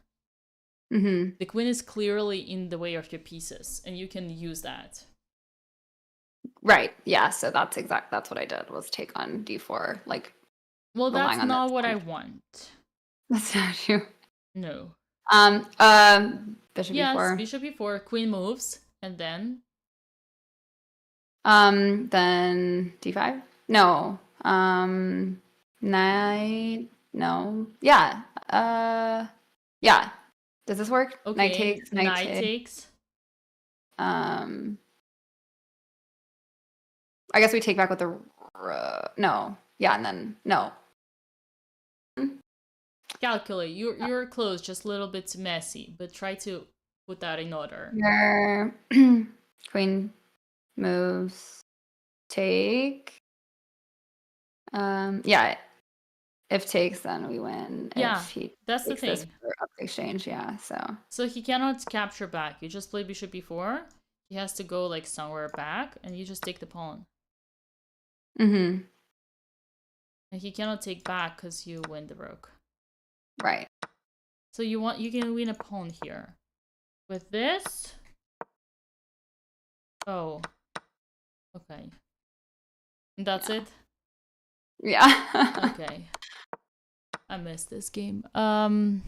The queen is clearly in the way of your pieces, and you can use that. Right. Yeah. So that's what I did, was take on d4. Like, well, that's not what I want. That's not you. No. Bishop yes, e4. Bishop e4. Queen moves, and then. Then d5. No. Knight. No. Yeah. Yeah. Does this work? Okay. Knight takes. Knight takes. I guess we take back with the no. Yeah, and then no. calculate. You're close, just a little bit messy, but try to put that in order. Your queen moves, take. Yeah. If takes, then we win. Yeah, if he that's the takes this thing. for up exchange, yeah. So he cannot capture back. You just play bishop b4. He has to go like somewhere back, and you just take the pawn. Mm-hmm. And he cannot take back because you win the rook. Right. So you can win a pawn here. With this. Oh. Okay. That's it? Yeah. Okay. I missed this game. Oh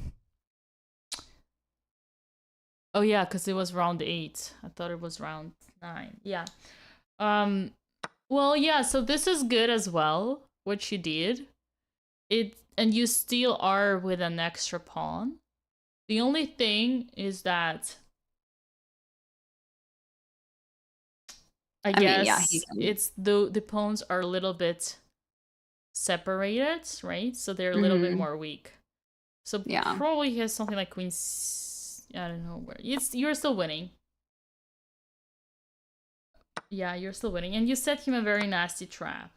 yeah, because it was round 8. I thought it was round 9. Yeah. Well, yeah, so this is good as well, what you did. And you still are with an extra pawn. The only thing is that I guess it's the pawns are a little bit separated, right? So they're a little bit more weak. So probably he has something like queen. I don't know where. You're still winning. Yeah, you're still winning, and you set him a very nasty trap.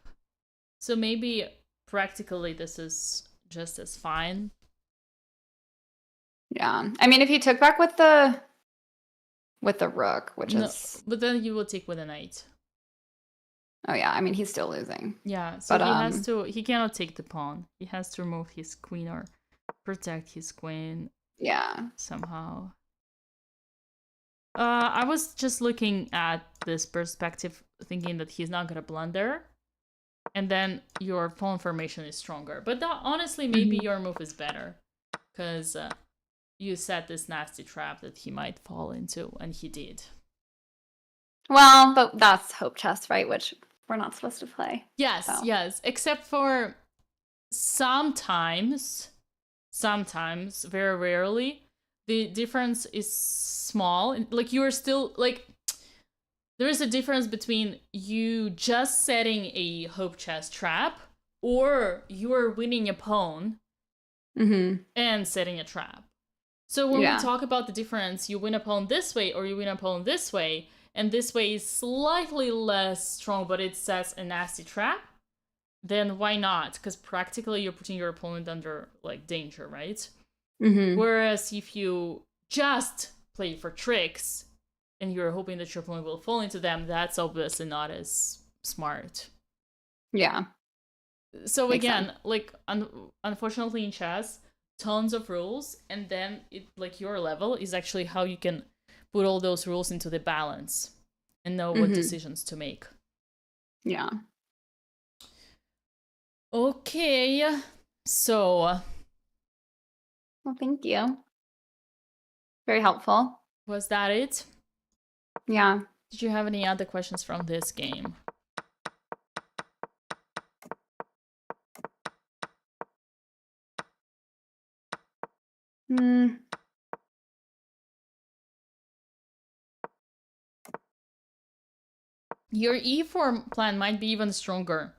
So maybe practically this is just as fine. Yeah, I mean, if he took back with the rook, which is, but then you will take with a knight. Oh yeah, I mean he's still losing. Yeah, so he has to. He cannot take the pawn. He has to remove his queen or protect his queen. Yeah. Somehow. I was just looking at this perspective, thinking that he's not gonna blunder, and then your pawn formation is stronger. But honestly, maybe your move is better, because you set this nasty trap that he might fall into, and he did. Well, but that's hope chess, right? Which we're not supposed to play. Yes, yes. Except for sometimes, very rarely, the difference is small. Like you are still like, there is a difference between you just setting a hope chess trap or you are winning a pawn and setting a trap. So when we talk about the difference, you win a pawn this way or you win a pawn this way, and this way is slightly less strong, but it sets a nasty trap, then why not? Because practically you're putting your opponent under like danger, right? Whereas if you just play for tricks and you're hoping that your opponent will fall into them, that's obviously not as smart. Yeah. So again, like unfortunately in chess, tons of rules, and then like your level is actually how you can put all those rules into the balance and know what decisions to make. Yeah. Okay, so. Well, thank you. Very helpful. Was that it? Yeah. Did you have any other questions from this game? Your e4 plan might be even stronger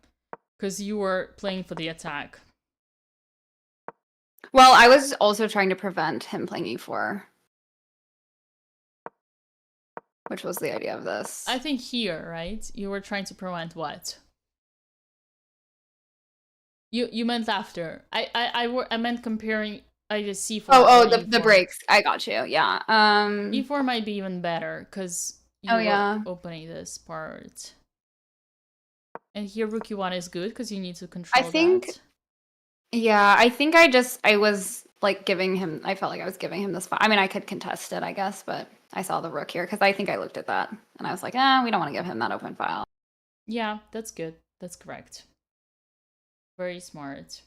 because you were playing for the attack. Well, I was also trying to prevent him playing e4, which was the idea of this. I think here, right? You were trying to prevent what? You meant after. I meant comparing c4. Oh, the breaks. I got you. Yeah. e4 might be even better because you were opening this part. And here rook e1 is good because you need to control that. Yeah, I think I was like giving him, I felt like I was giving him this. I mean, I could contest it, I guess, but I saw the rook here because I think I looked at that and I was like, we don't want to give him that open file. Yeah, that's good. That's correct. Very smart.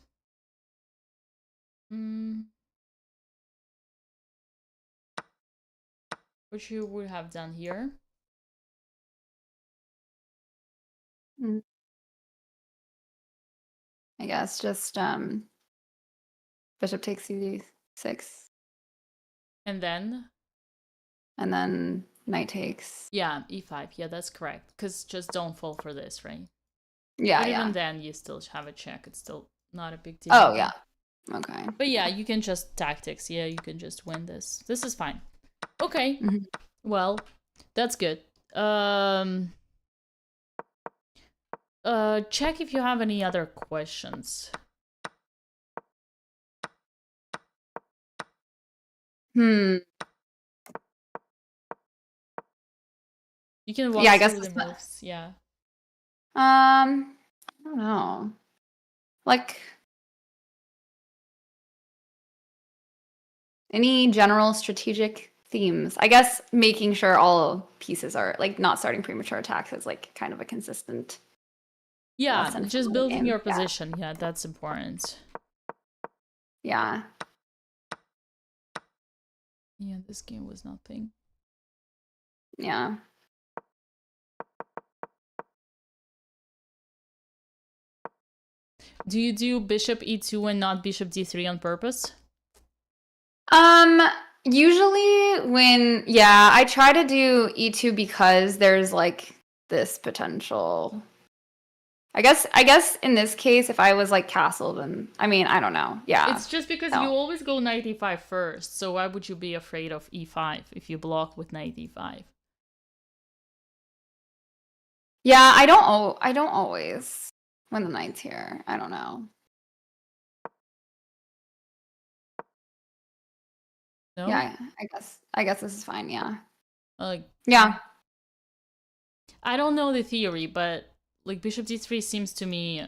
What you would have done here? I guess just bishop takes c6. And then knight takes. Yeah, e5. Yeah, that's correct. Because just don't fall for this, right? Yeah, but even then, you still have a check. It's still not a big deal. Oh, yeah. Okay. But yeah, you can just tactics. Yeah, you can just win this. This is fine. Okay. Well, that's good. Check if you have any other questions. You can walk Yeah, I guess through the moves. Yeah. I don't know. Like any general strategic themes. I guess making sure all pieces are like not starting premature attacks is like kind of a consistent Yeah, lesson just from the building game. your position. Yeah, that's important. Yeah. Yeah, this game was nothing. Yeah. Do you do bishop e2 and not bishop d3 on purpose? Usually when I try to do e2 because there's like this potential. I guess in this case, if I was like castle, then I mean I don't know. Yeah. It's just because you always go knight e5 first, so why would you be afraid of e5 if you block with knight e5? Yeah, I don't always when the knight's here. I don't know. No? Yeah, I guess this is fine, yeah. Yeah. I don't know the theory, but like bishop d3 seems to me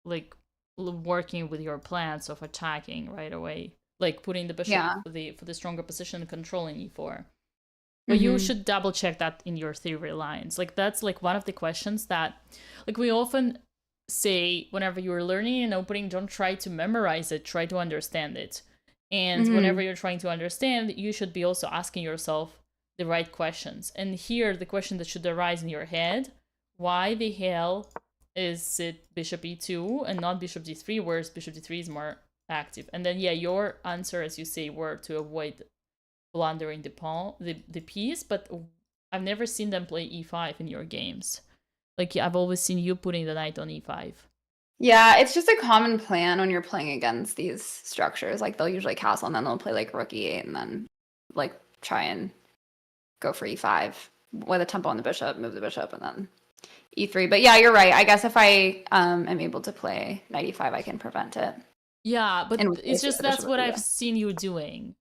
like working with your plans of attacking right away, like putting the bishop for the stronger position and controlling e4. But you should double check that in your theory lines. Like that's like one of the questions that like we often say whenever you're learning an opening, don't try to memorize it, try to understand it. And whenever you're trying to understand, you should be also asking yourself the right questions. And here, the question that should arise in your head, why the hell is it bishop e2 and not bishop d3, whereas bishop d3 is more active? And then, yeah, your answer, as you say, were to avoid blundering the pawn, the piece, but I've never seen them play e5 in your games. Like, I've always seen you putting the knight on e5. Yeah, it's just a common plan when you're playing against these structures. Like they'll usually castle and then they'll play like rook e8 and then like try and go for e5 with a tempo on the bishop, move the bishop, and then e3. But yeah, you're right. I guess if I am able to play knight e5, I can prevent it. Yeah, but it's just that's what I've seen you doing.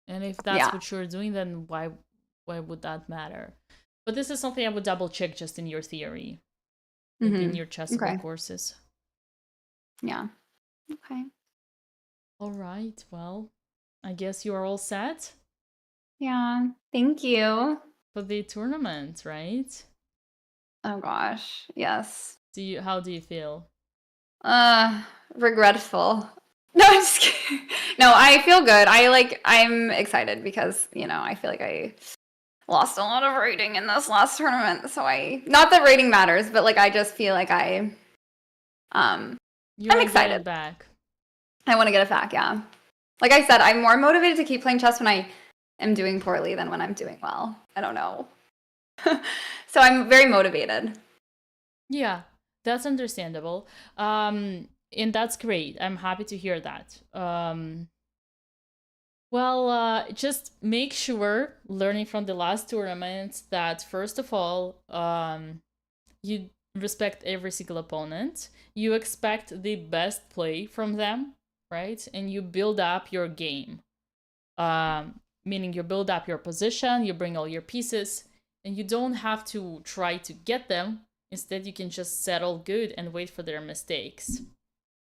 And if that's what you're doing, then why would that matter? But this is something I would double check just in your theory. In your chessable courses. Yeah. Okay. All right. Well, I guess you are all set. Yeah. Thank you. For the tournament, right? Oh gosh. Yes. How do you feel? Regretful. No, I'm just kidding. No, I feel good. I'm excited because, I feel like I lost a lot of rating in this last tournament. So not that rating matters, but like I just feel like I'm excited. Back. I want to get it back, yeah. Like I said, I'm more motivated to keep playing chess when I am doing poorly than when I'm doing well. I don't know. So I'm very motivated. Yeah, that's understandable. And that's great. I'm happy to hear that. Just make sure, learning from the last tournament, that first of all, you respect every single opponent. You expect the best play from them, right? And you build up your game. Meaning you build up your position, you bring all your pieces, and you don't have to try to get them. Instead, you can just settle good and wait for their mistakes.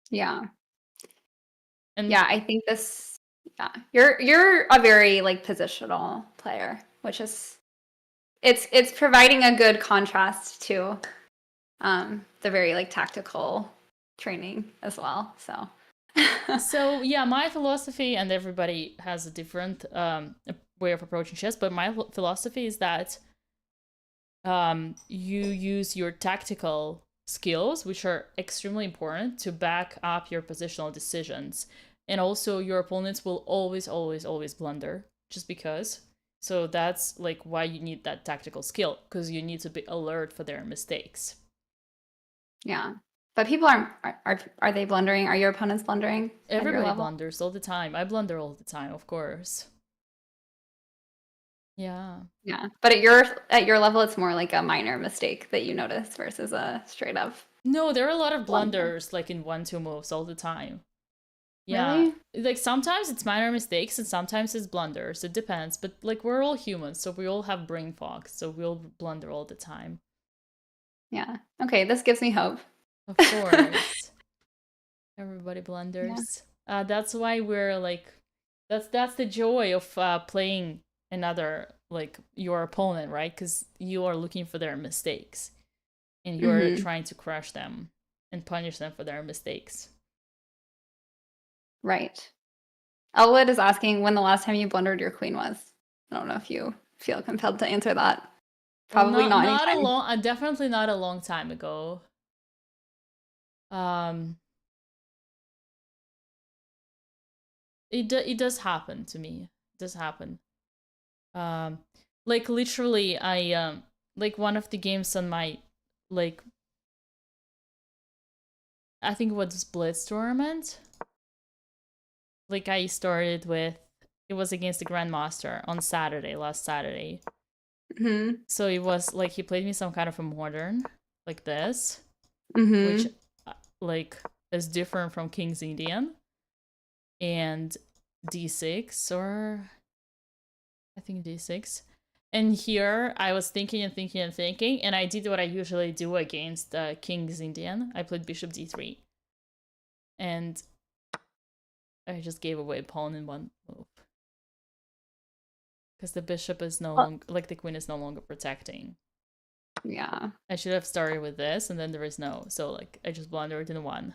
Yeah. And yeah, I think this. Yeah, you're a very like positional player, which is it's providing a good contrast to the very like tactical training as well. So yeah, my philosophy, and everybody has a different way of approaching chess, but my philosophy is that you use your tactical skills, which are extremely important, to back up your positional decisions. And also your opponents will always, always, always blunder, just because. So that's like why you need that tactical skill, because you need to be alert for their mistakes. Yeah, But people are they blundering? Are your opponents blundering? Everybody blunders all the time. I blunder all the time, of course. Yeah. Yeah. But at your level, it's more like a minor mistake that you notice versus a straight up. No, there are a lot of blunders like in 1-2 moves all the time. Yeah. Really? Like sometimes it's minor mistakes and sometimes it's blunders. It depends. But like we're all humans, so we all have brain fog, so we'll blunder all the time. Yeah. Okay, this gives me hope. Of course. Everybody blunders. Yeah. That's why we're like that's the joy of playing another, like your opponent, right? Because you are looking for their mistakes and you're trying to crush them and punish them for their mistakes. Right. Elwood is asking when the last time you blundered your queen was. I don't know if you feel compelled to answer that. Probably well, not definitely not a long time ago. It does happen to me. It does happen. Like literally I like one of the games on my, like, I think it was Blitz tournament. Like I started with, it was against the Grandmaster on Saturday, last Saturday. So it was like he played me some kind of a modern like this, which like is different from King's Indian and D6, or I think D6. And here I was thinking and thinking and thinking, and I did what I usually do against King's Indian. I played Bishop D3. And I just gave away pawn in one move. Because the bishop is no longer, like the queen is no longer protecting. Yeah. I should have started with this, and then there is no. So like I just blundered in one.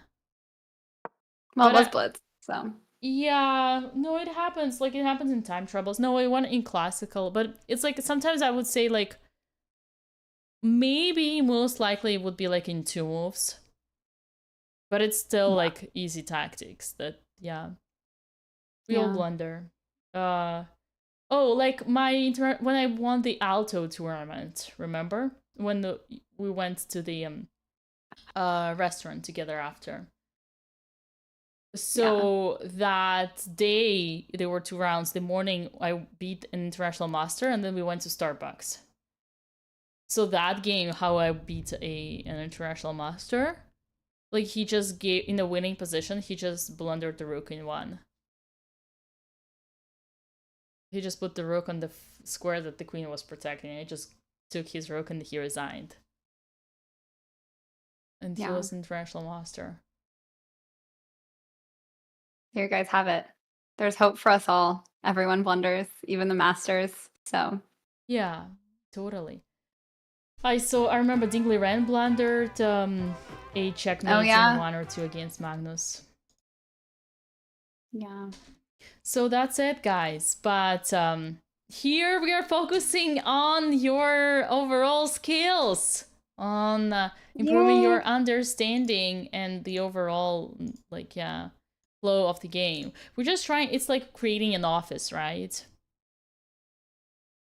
Well, it was Blitz, so. Yeah, no, it happens. Like, it happens in time troubles. No, I won in classical, but it's like sometimes I would say, like, maybe most likely it would be like in 2 moves. But it's still like easy tactics that, we all blunder. Oh, like when I won the Alto tournament, remember? When we went to the restaurant together after. So that day, there were 2 rounds. The morning, I beat an international master, and then we went to Starbucks. So that game, how I beat an international master, like he just gave, in the winning position, he just blundered the rook in one. He just put the rook on the square that the queen was protecting, and he just took his rook and he resigned. And he was international master. Here you guys have it. There's hope for us all. Everyone blunders, even the masters. So yeah, totally. I remember Dingley Wren blundered a checkmate in 1 or 2 against Magnus. Yeah. So that's it, guys. But here we are focusing on your overall skills, on improving your understanding and the overall, like, flow of the game. We're just trying, it's like creating an office, right?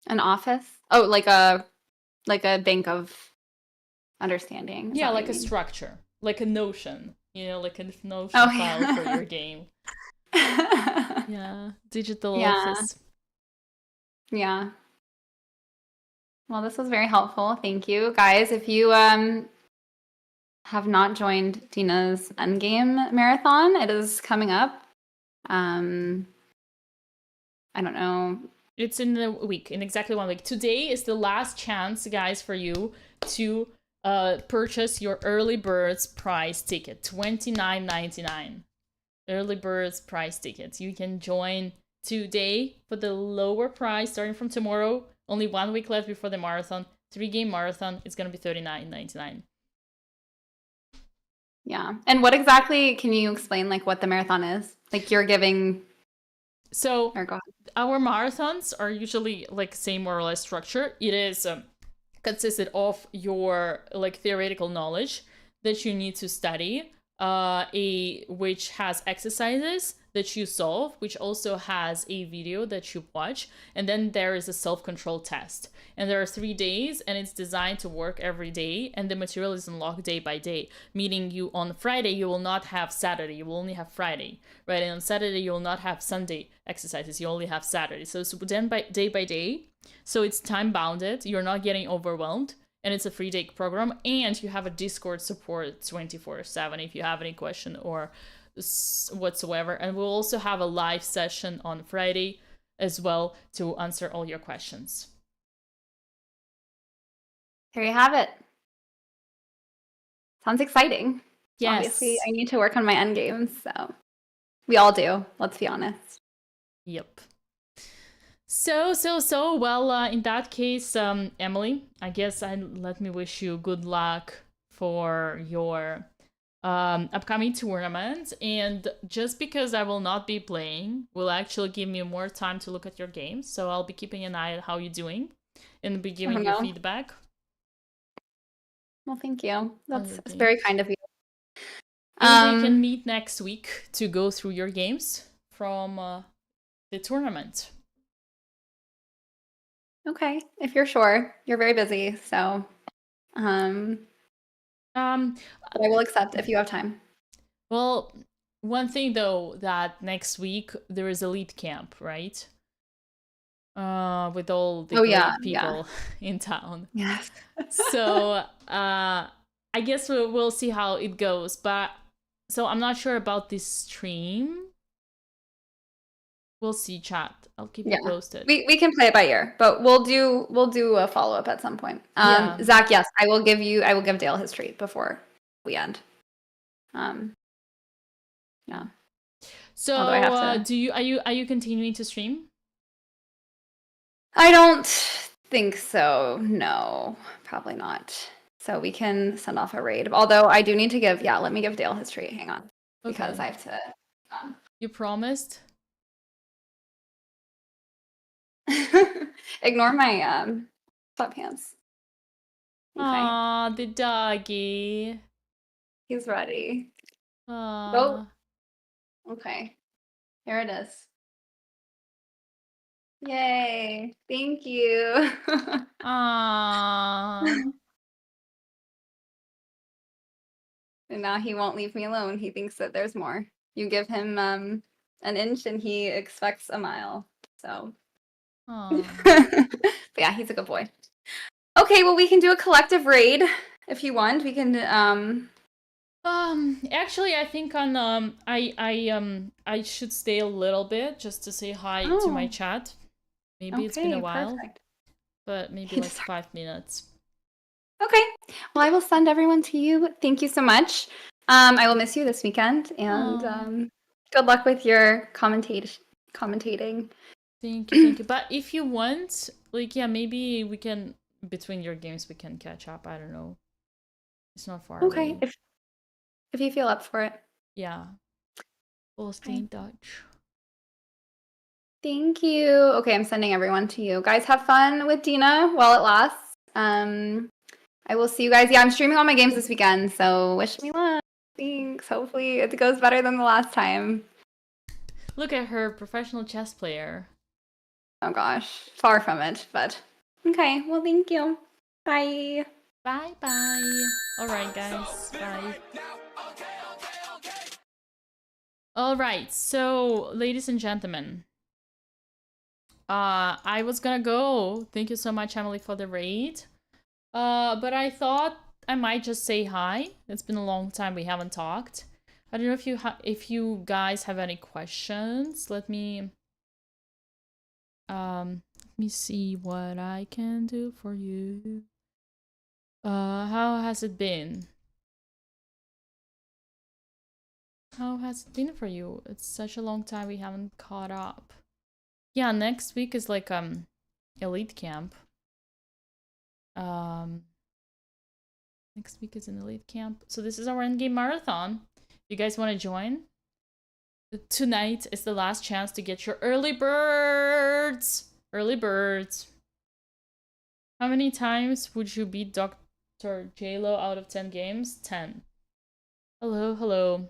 An office? Oh, like a bank of understanding. Yeah, like a structure, like a Notion, like a Notion file for your game. Yeah, digital office. Yeah. Well, this was very helpful. Thank you, guys. If you have not joined Dina's Endgame marathon, it is coming up. I don't know. It's in a week, in exactly 1 week. Today is the last chance, guys, for you to purchase your early birds prize ticket, $29.99. Early birds prize tickets. You can join today for the lower price starting from tomorrow. Only 1 week left before the marathon. 3-game marathon. It's going to be $39.99. Yeah. And what exactly, can you explain like what the marathon is? Like you're giving... So our marathons are usually like same more or less structure. It is consisted of your like theoretical knowledge that you need to study, which has exercises that you solve, which also has a video that you watch, and then there is a self-control test. And there are 3 days, and it's designed to work every day, and the material is unlocked day by day, meaning you on Friday you will not have Saturday, you will only have Friday, right? And on Saturday you will not have Sunday exercises, you only have Saturday. So it's then by day, so it's time bounded, you're not getting overwhelmed, and it's a free day program, and you have a Discord support 24/7 if you have any question or whatsoever. And we'll also have a live session on Friday as well to answer all your questions. There you have it. Sounds exciting. Yes. Obviously, I need to work on my endgames, so we all do. Let's be honest. Yep. So, well, in that case, Emily, I guess let me wish you good luck for your upcoming tournament. And just because I will not be playing will actually give me more time to look at your games. So I'll be keeping an eye on how you're doing and be giving you feedback. Well, thank you. That's very kind of you. And we can meet next week to go through your games from the tournament. Okay, if you're sure. You're very busy, so but I will accept if you have time. Well, one thing though, that next week there is Elite Camp, right? With all the great people in town. Yes. So I guess we'll see how it goes. But so I'm not sure about this stream. We'll see, chat. I'll keep you posted. We can play it by ear, but we'll do a follow-up at some point. Zach, yes, I will give Dale his treat before we end. Yeah. So are you continuing to stream? I don't think so. No, probably not. So we can send off a raid. Although I do need to give, let me give Dale his treat. Hang on. Okay. Because I have to. You promised? Ignore my sweatpants. Okay. Aw, the doggy. He's ready. Aww. Go. Okay. Here it is. Yay. Thank you. Aww. And now he won't leave me alone. He thinks that there's more. You give him an inch and he expects a mile. So. But yeah, he's a good boy. Okay, well, we can do a collective raid if you want. We can. Actually, I think on I should stay a little bit just to say hi to my chat. Maybe it's been a while, perfect. But maybe like 5 minutes. Okay. Well, I will send everyone to you. Thank you so much. I will miss you this weekend, and good luck with your commentating. Thank you. But if you want, like, maybe we can, between your games, we can catch up. I don't know. It's not far away. Okay, if you feel up for it. Yeah. We'll stay in touch. Thank you. Okay, I'm sending everyone to you. Guys, have fun with Dina while it lasts. I will see you guys. Yeah, I'm streaming all my games this weekend, so wish me luck. Thanks. Hopefully it goes better than the last time. Look at her, professional chess player. Oh gosh, far from it, but okay. Well, thank you. Bye. Bye. All right, guys. Bye. All right. So, ladies and gentlemen, I was gonna go. Thank you so much, Emily, for the raid. But I thought I might just say hi. It's been a long time we haven't talked. I don't know if you guys have any questions. Let me see what I can do for you. How has it been? How has it been for you? It's such a long time we haven't caught up. Yeah, next week is like Elite Camp. Next week is an Elite Camp. So this is our endgame marathon. You guys want to join? Tonight is the last chance to get your early birds. Early birds. How many times would you beat Dr. JLo out of 10 games? 10. Hello.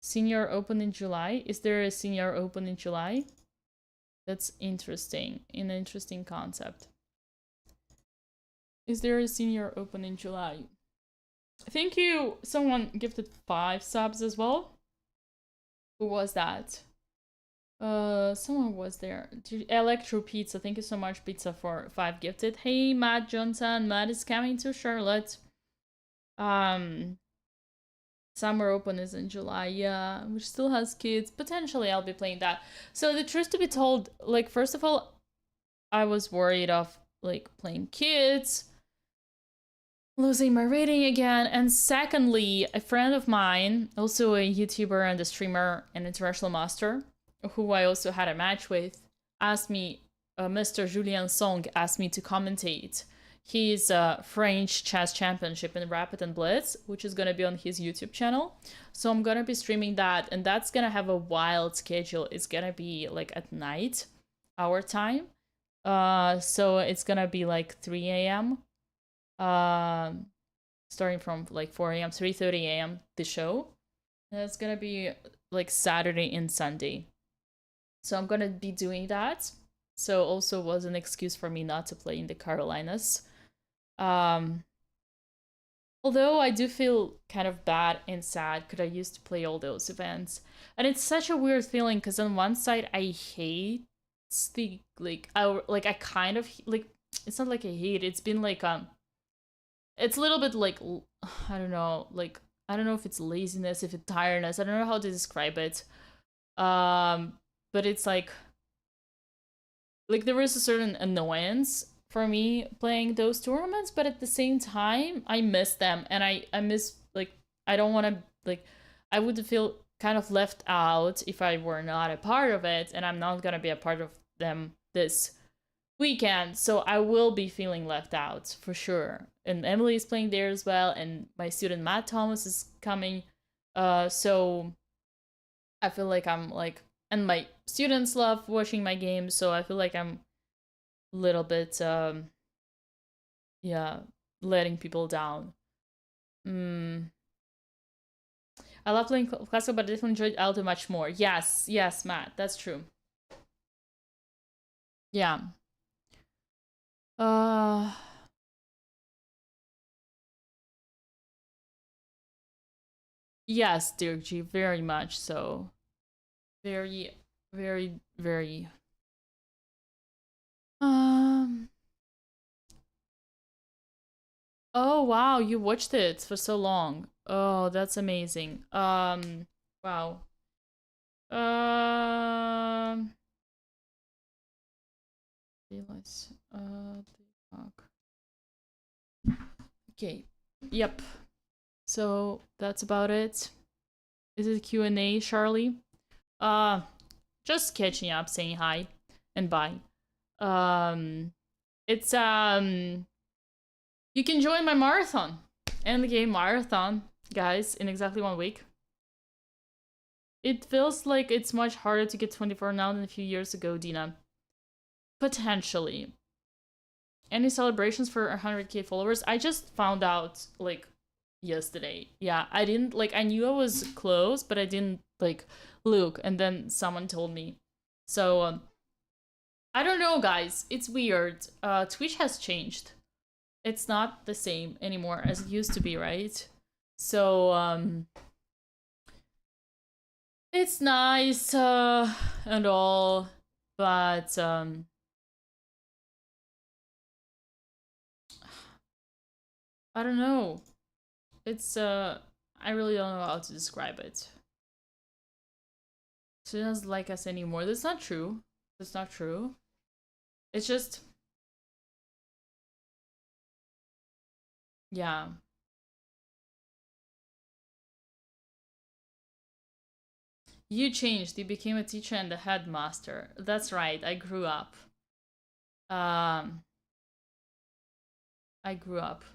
Senior Open in July. Is there a Senior Open in July? That's interesting. An interesting concept. Is there a Senior Open in July? Thank you. Someone gifted 5 subs as well. Who was that? Someone was there. Electro Pizza. Thank you so much, Pizza, for 5 gifted. Hey, Matt Johnson. Matt is coming to Charlotte. Summer Open is in July, yeah, which still has kids. Potentially I'll be playing that. So the truth to be told, like, first of all, I was worried of, like, playing kids, losing my rating again. And secondly, a friend of mine, also a YouTuber and a streamer and international master, who I also had a match with, asked me, Mr. Julien Song asked me to commentate his French chess championship in Rapid and Blitz, which is going to be on his YouTube channel. So I'm going to be streaming that, and that's going to have a wild schedule. It's going to be like at night, our time. So it's going to be like 3 a.m. Starting from like 4 a.m., 3:30 a.m. the show. And it's going to be like Saturday and Sunday. So I'm going to be doing that. So also was an excuse for me not to play in the Carolinas. Although I do feel kind of bad and sad because I used to play all those events. And it's such a weird feeling because on one side I hate the, I kind of, like, it's not like I hate, it's been like, it's a little bit like, I don't know, like, I don't know if it's laziness, if it's tiredness, I don't know how to describe it. But it's like there is a certain annoyance for me playing those tournaments, but at the same time, I miss them, and I miss, like, I don't want to, like, I would feel kind of left out if I were not a part of it, and I'm not gonna be a part of them this weekend, so I will be feeling left out for sure. And Emily is playing there as well, and my student Matt Thomas is coming, so I feel like I'm like, and my students love watching my games, so I feel like I'm a little bit, yeah, letting people down. I love playing classical, but I definitely enjoyed Alto much more. Yes, Matt, that's true. Yeah. Yes, Dirk G, very much so. Very, very, very. Oh wow, you watched it for so long. Oh, that's amazing. Wow. Realize. Okay. Yep. So that's about it. Is it Q&A, Charlie? Just catching up, saying hi and bye. It's you can join my marathon. Endgame marathon, guys, in exactly 1 week. It feels like it's much harder to get 24 now than a few years ago, Dina. Potentially. Any celebrations for 100k followers? I just found out, like, yesterday. Yeah, I didn't, like, I knew I was close, but I didn't, like, look, and then someone told me. So, I don't know, guys. It's weird. Twitch has changed. It's not the same anymore as it used to be, right? So, it's nice, and all, but, I don't know. It's, I really don't know how to describe it. She doesn't like us anymore. That's not true. That's not true. It's just... yeah. You changed. You became a teacher and a headmaster. That's right. I grew up. I grew up.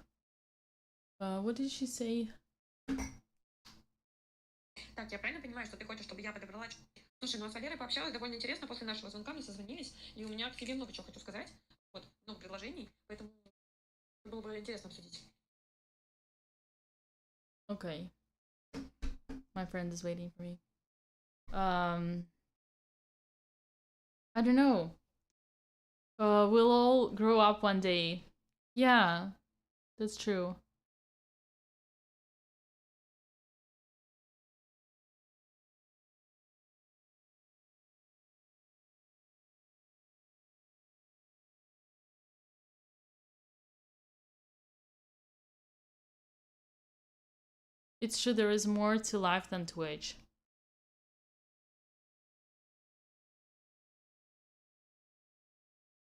What did she say? Так, я правильно понимаю, что ты хочешь, чтобы я подобрала... Слушай, ну а с Валерой пообщалась довольно интересно после нашего звонка, мы созвонились, и у меня к тебе много чего хочу сказать. Вот, много предложений, поэтому было бы интересно обсудить. Okay. My friend is waiting for me. I don't know. We'll all grow up one day. Yeah, that's true. It's true, there is more to life than Twitch.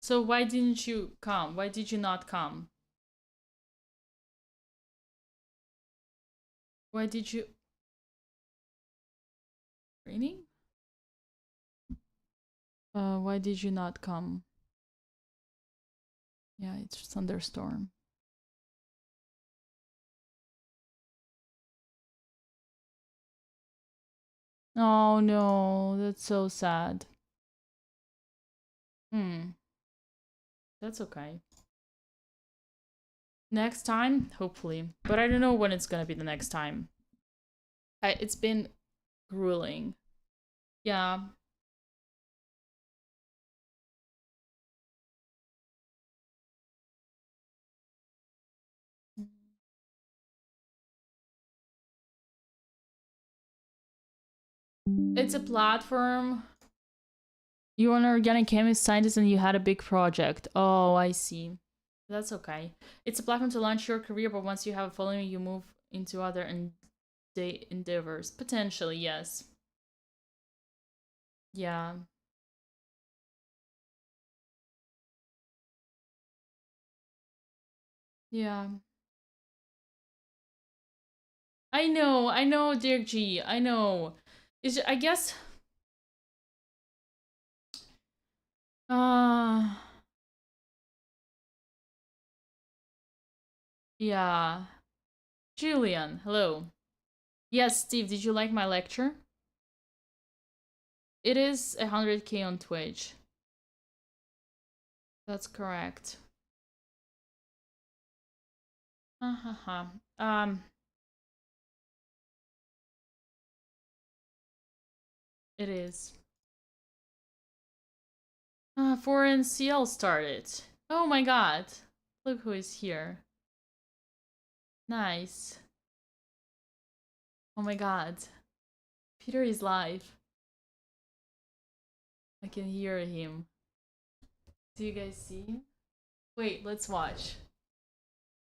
So why didn't you come? Why did you not come? Why did you... Raining? Why did you not come? Yeah, it's thunderstorm. Oh no, that's so sad. That's okay. Next time, hopefully. But I don't know when it's gonna be the next time. It's been grueling. Yeah. It's a platform. You're an organic chemist scientist and you had a big project. Oh, I see. That's okay. It's a platform to launch your career, but once you have a following, you move into other endeavors. Potentially, yes. Yeah. Yeah. I know, dear G. I know. I guess... Yeah. Julian, hello. Yes, Steve, did you like my lecture? It is 100k on Twitch. That's correct. It is. Foreign CL started. Oh my god. Look who is here. Nice. Oh my god. Peter is live. I can hear him. Do you guys see him? Wait, let's watch.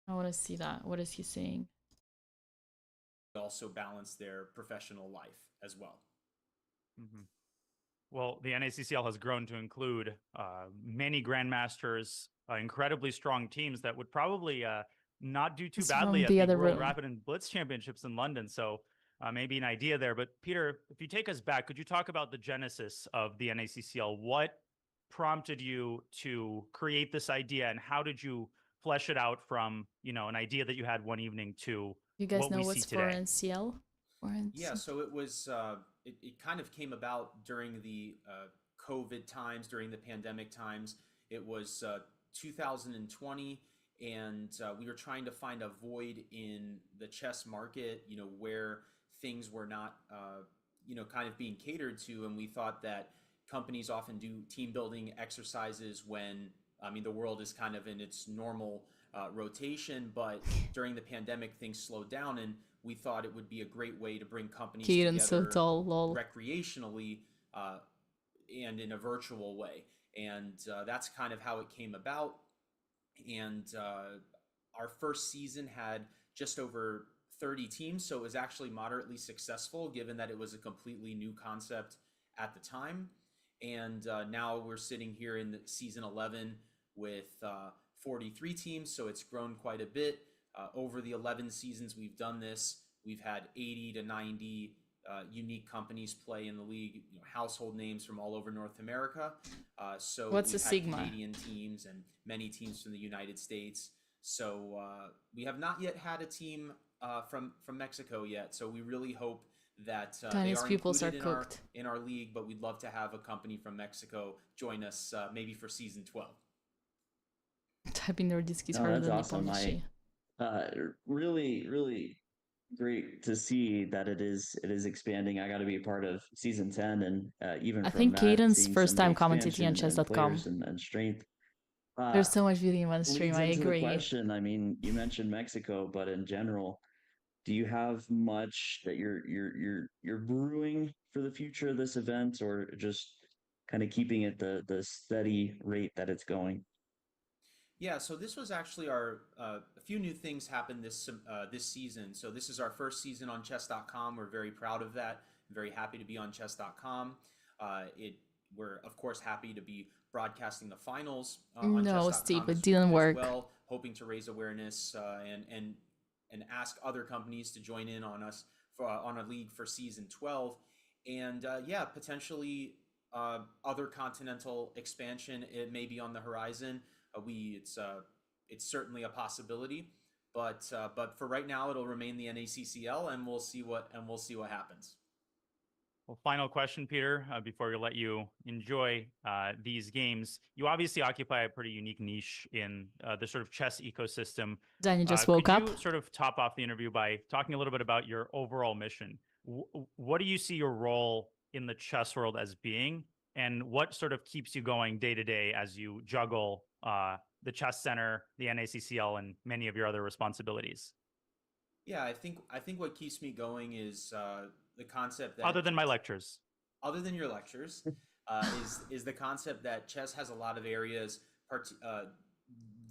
I want to see that. What is he saying? Also balance their professional life as well. Mm-hmm. Well, the NACCL has grown to include many grandmasters, incredibly strong teams that would probably not do too badly at the World Rapid and Blitz Championships in London. So maybe an idea there. But Peter, if you take us back, could you talk about the genesis of the NACCL? What prompted you to create this idea, and how did you flesh it out from, you know, an idea that you had one evening to you guys what know we what's see today? Foreign CL? Yeah, so it was it kind of came about during the COVID times, during the pandemic times. It was 2020, and we were trying to find a void in the chess market, you know, where things were not, you know, kind of being catered to, and we thought that companies often do team building exercises when, I mean, the world is kind of in its normal rotation, but during the pandemic, things slowed down, and we thought it would be a great way to bring companies together so tall, lol. recreationally and in a virtual way. And that's kind of how it came about. And our first season had just over 30 teams, so it was actually moderately successful given that it was a completely new concept at the time. And now we're sitting here in season 11 with 43 teams, so it's grown quite a bit. Over the 11 seasons we've done this, we've had 80 to 90 unique companies play in the league, you know, household names from all over North America. So what's we've a had Sigma? Canadian teams and many teams from the United States. So we have not yet had a team from Mexico yet. So we really hope that they are included in our league, but we'd love to have a company from Mexico join us maybe for season 12. Typing Nordisk is harder than awesome. Nippon. Really great to see that it is expanding. I got to be a part of season 10, and even I from think that, Caden's seeing first some of the time commentating on expansion and chess.com. players and strength. There's so much beauty in one stream, Leads I into the agree. question. I mean, you mentioned Mexico, but in general, do you have much that you're brewing for the future of this event, or just kind of keeping it the steady rate that it's going? Yeah, so this was actually our a few new things happened this season. So this is our first season on chess.com. We're very proud of that. Very happy to be on chess.com. We're of course happy to be broadcasting the finals on No, chess.com Steve, it this didn't weekend work. as well, hoping to raise awareness and ask other companies to join in on us on a league for season 12, and yeah, potentially other continental expansion. It may be on the horizon. It's certainly a possibility, but for right now, it'll remain the NACCL, and we'll see what happens. Well, final question, Peter, before we let you enjoy these games. You obviously occupy a pretty unique niche in the sort of chess ecosystem. Daniel just woke up. Could you sort of top off the interview by talking a little bit about your overall mission? What do you see your role in the chess world as being, and what sort of keeps you going day to day as you juggle the Chess Center, the NACCL, and many of your other responsibilities? Yeah, I think what keeps me going is the concept that other than my lectures, other than your lectures, is the concept that chess has a lot of areas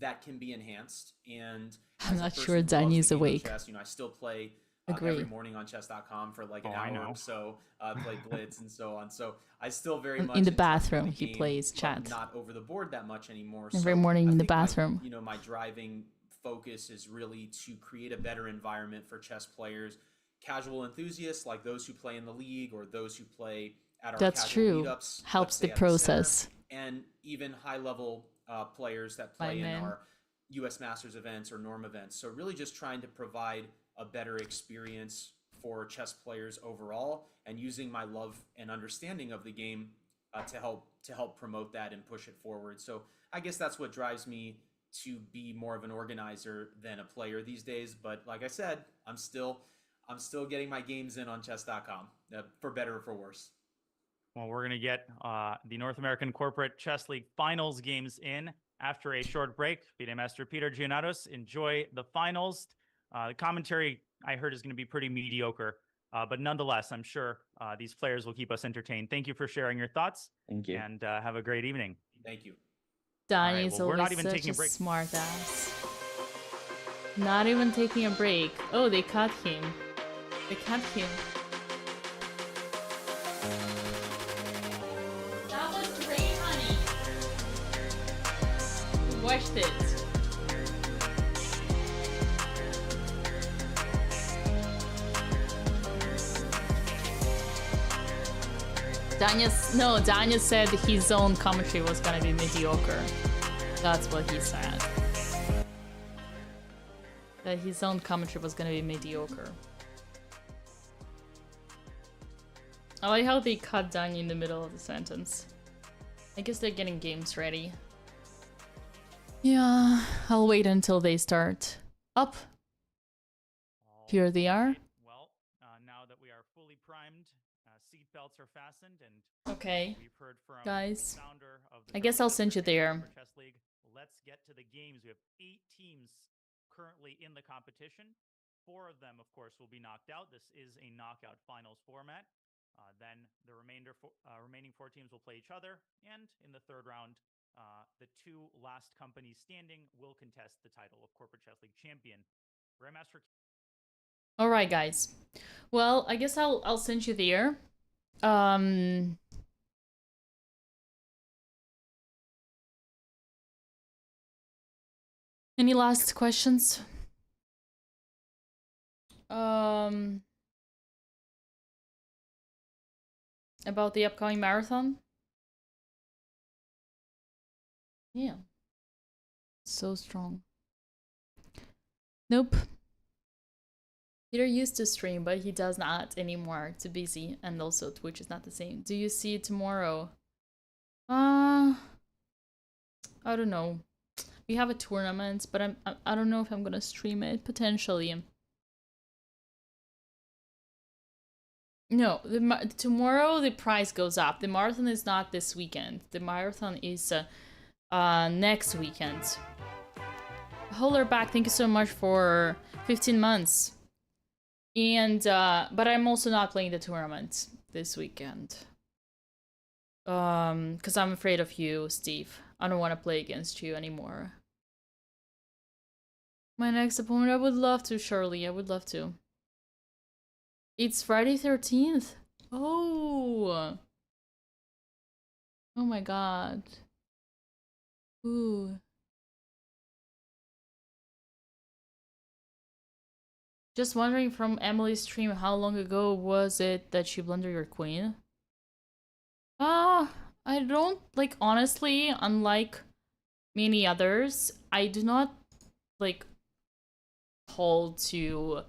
that can be enhanced. And I'm not sure Danny's awake. Chess, I still play every morning on chess.com for like an hour or so, play Blitz and so on. So I still very much in the bathroom he plays chat. Not over the board that much anymore. Every morning in the bathroom. My driving focus is really to create a better environment for chess players, casual enthusiasts like those who play in the league or those who play at our casual meetups. Helps the process. And even high-level players that play in our US Masters events or Norm events. So really just trying to provide a better experience for chess players overall, and using my love and understanding of the game to help promote that and push it forward. So I guess that's what drives me to be more of an organizer than a player these days. But like I said, I'm still getting my games in on chess.com, for better or for worse. Well, we're going to get the North American Corporate Chess League Finals games in after a short break. FIDE Master Peter Giannatos, enjoy the finals. The commentary, I heard, is going to be pretty mediocre. But nonetheless, I'm sure these players will keep us entertained. Thank you for sharing your thoughts. Thank you. And have a great evening. Thank you. Danny's always not even such a smart ass. Not even taking a break. Oh, they cut him. They cut him. That was great, honey. Watched it. Daniel said his own commentary was gonna be mediocre. That's what he said. That his own commentary was gonna be mediocre. I like how they cut Daniel in the middle of the sentence. I guess they're getting games ready. Yeah, I'll wait until they start up. Here they are. Well, now that we are fully primed, seatbelts are fastened, and okay, we've heard from guys, the founder of the I guess I'll send you there. Chess League. Let's get to the games. We have 8 teams currently in the competition. 4 of them, of course, will be knocked out. This is a knockout finals format. Then the remaining 4 teams will play each other, and in the third round, the 2 last companies standing will contest the title of Corporate Chess League champion. Grandmaster. All right, guys. Well, I guess I'll send you there. Any last questions? About the upcoming marathon? Yeah. So strong. Nope. Peter used to stream, but he does not anymore. Too busy, and also Twitch is not the same. Do you see it tomorrow? I don't know. We have a tournament, but I don't know if I'm gonna stream it. Potentially. No, tomorrow the price goes up. The marathon is not this weekend. The marathon is next weekend. Hollerback, thank you so much for 15 months. And but I'm also not playing the tournament this weekend. Because I'm afraid of you, Steve. I don't want to play against you anymore. My next opponent, I would love to, Shirley. I would love to. It's Friday 13th. Oh. Oh my god. Ooh. Just wondering from Emily's stream, how long ago was it that she blundered your queen? I don't, like, honestly, unlike many others, I do not, like, hold to,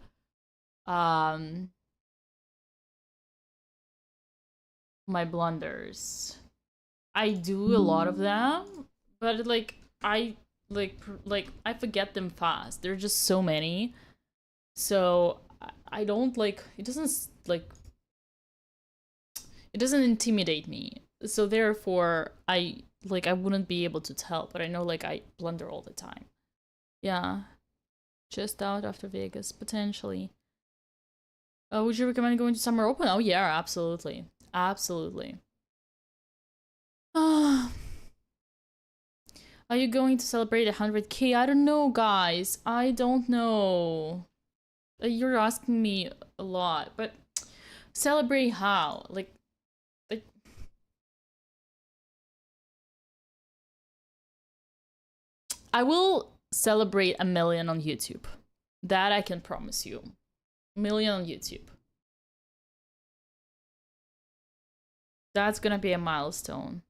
my blunders. I do a lot of them, but, like, I forget them fast. There are just so many. So, I don't, like, it doesn't intimidate me. So therefore, I wouldn't be able to tell, but I know, like, I blunder all the time. Yeah. Just out after Vegas, potentially. Would you recommend going to Summer Open? Oh yeah, absolutely. Absolutely. Are you going to celebrate 100k? I don't know, guys. I don't know. You're asking me a lot, but celebrate how? Like I will celebrate 1 million on YouTube. That I can promise you. 1 million on YouTube. That's gonna be a milestone.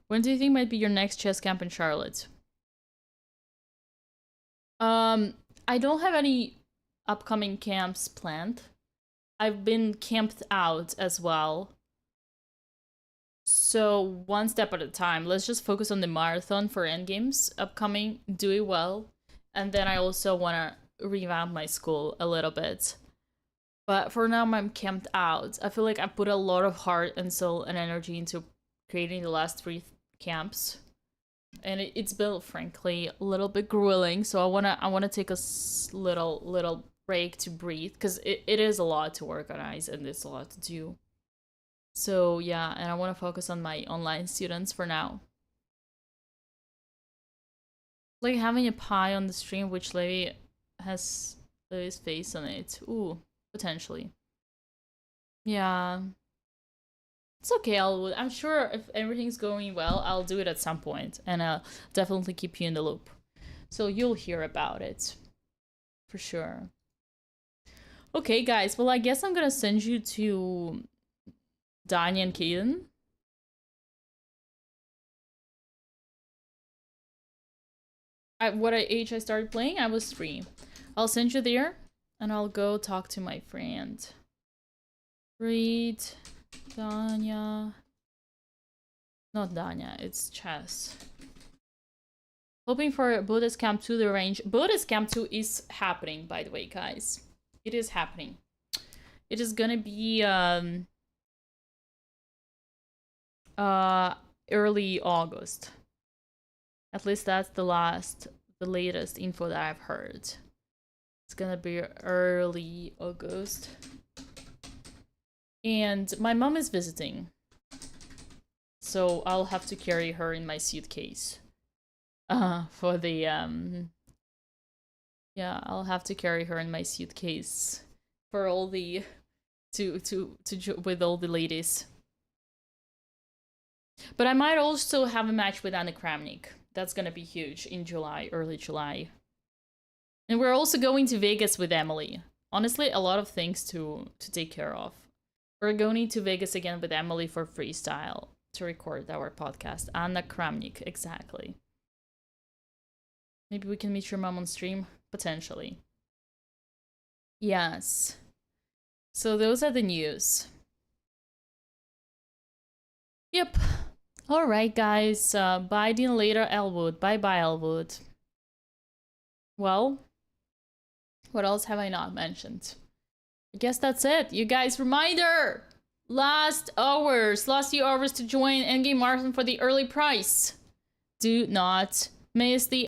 When do you think might be your next chess camp in Charlotte? I don't have any upcoming camps planned. I've been camped out as well. So one step at a time. Let's just focus on the marathon for ENDGAMES upcoming, do it well. And then I also want to revamp my school a little bit. But for now, I'm camped out. I feel like I put a lot of heart and soul and energy into creating the last 3 camps. And it's been, frankly, a little bit grueling. So I wanna take a little break to breathe. Because it is a lot to organize and there's a lot to do. So yeah, and I want to focus on my online students for now. Like having a pie on the stream which Levi has Levi's face on it. Ooh, potentially. Yeah. It's okay, I'm sure if everything's going well, I'll do it at some point. And I'll definitely keep you in the loop. So you'll hear about it. For sure. Okay, guys. Well, I guess I'm gonna send you to Danya and Kaden. At what age I started playing? I was 3. I'll send you there, and I'll go talk to my friend. Read, Danya. Not Danya, it's chess. Hoping for Buddhist Camp 2 to arrange. Buddhist Camp 2 is happening, by the way, guys. It is happening. It is gonna be early August. At least that's the latest info that I've heard. It's gonna be early August. And my mom is visiting. So I'll have to carry her in my suitcase. For the yeah, I'll have to carry her in my suitcase for all the with all the ladies. But I might also have a match with Anna Kramnik. That's gonna be huge in July, early July. And we're also going to Vegas with Emily. Honestly, a lot of things to take care of. We're going to Vegas again with Emily for freestyle to record our podcast. Anna Kramnik, exactly. Maybe we can meet your mom on stream? Potentially. Yes. So those are the news. Yep. Alright, guys. Bye, Dean later, Elwood. Bye-bye, Elwood. Well, what else have I not mentioned? I guess that's it. You guys, reminder! Last few hours to join Endgame Marathon for the early price. Do not miss the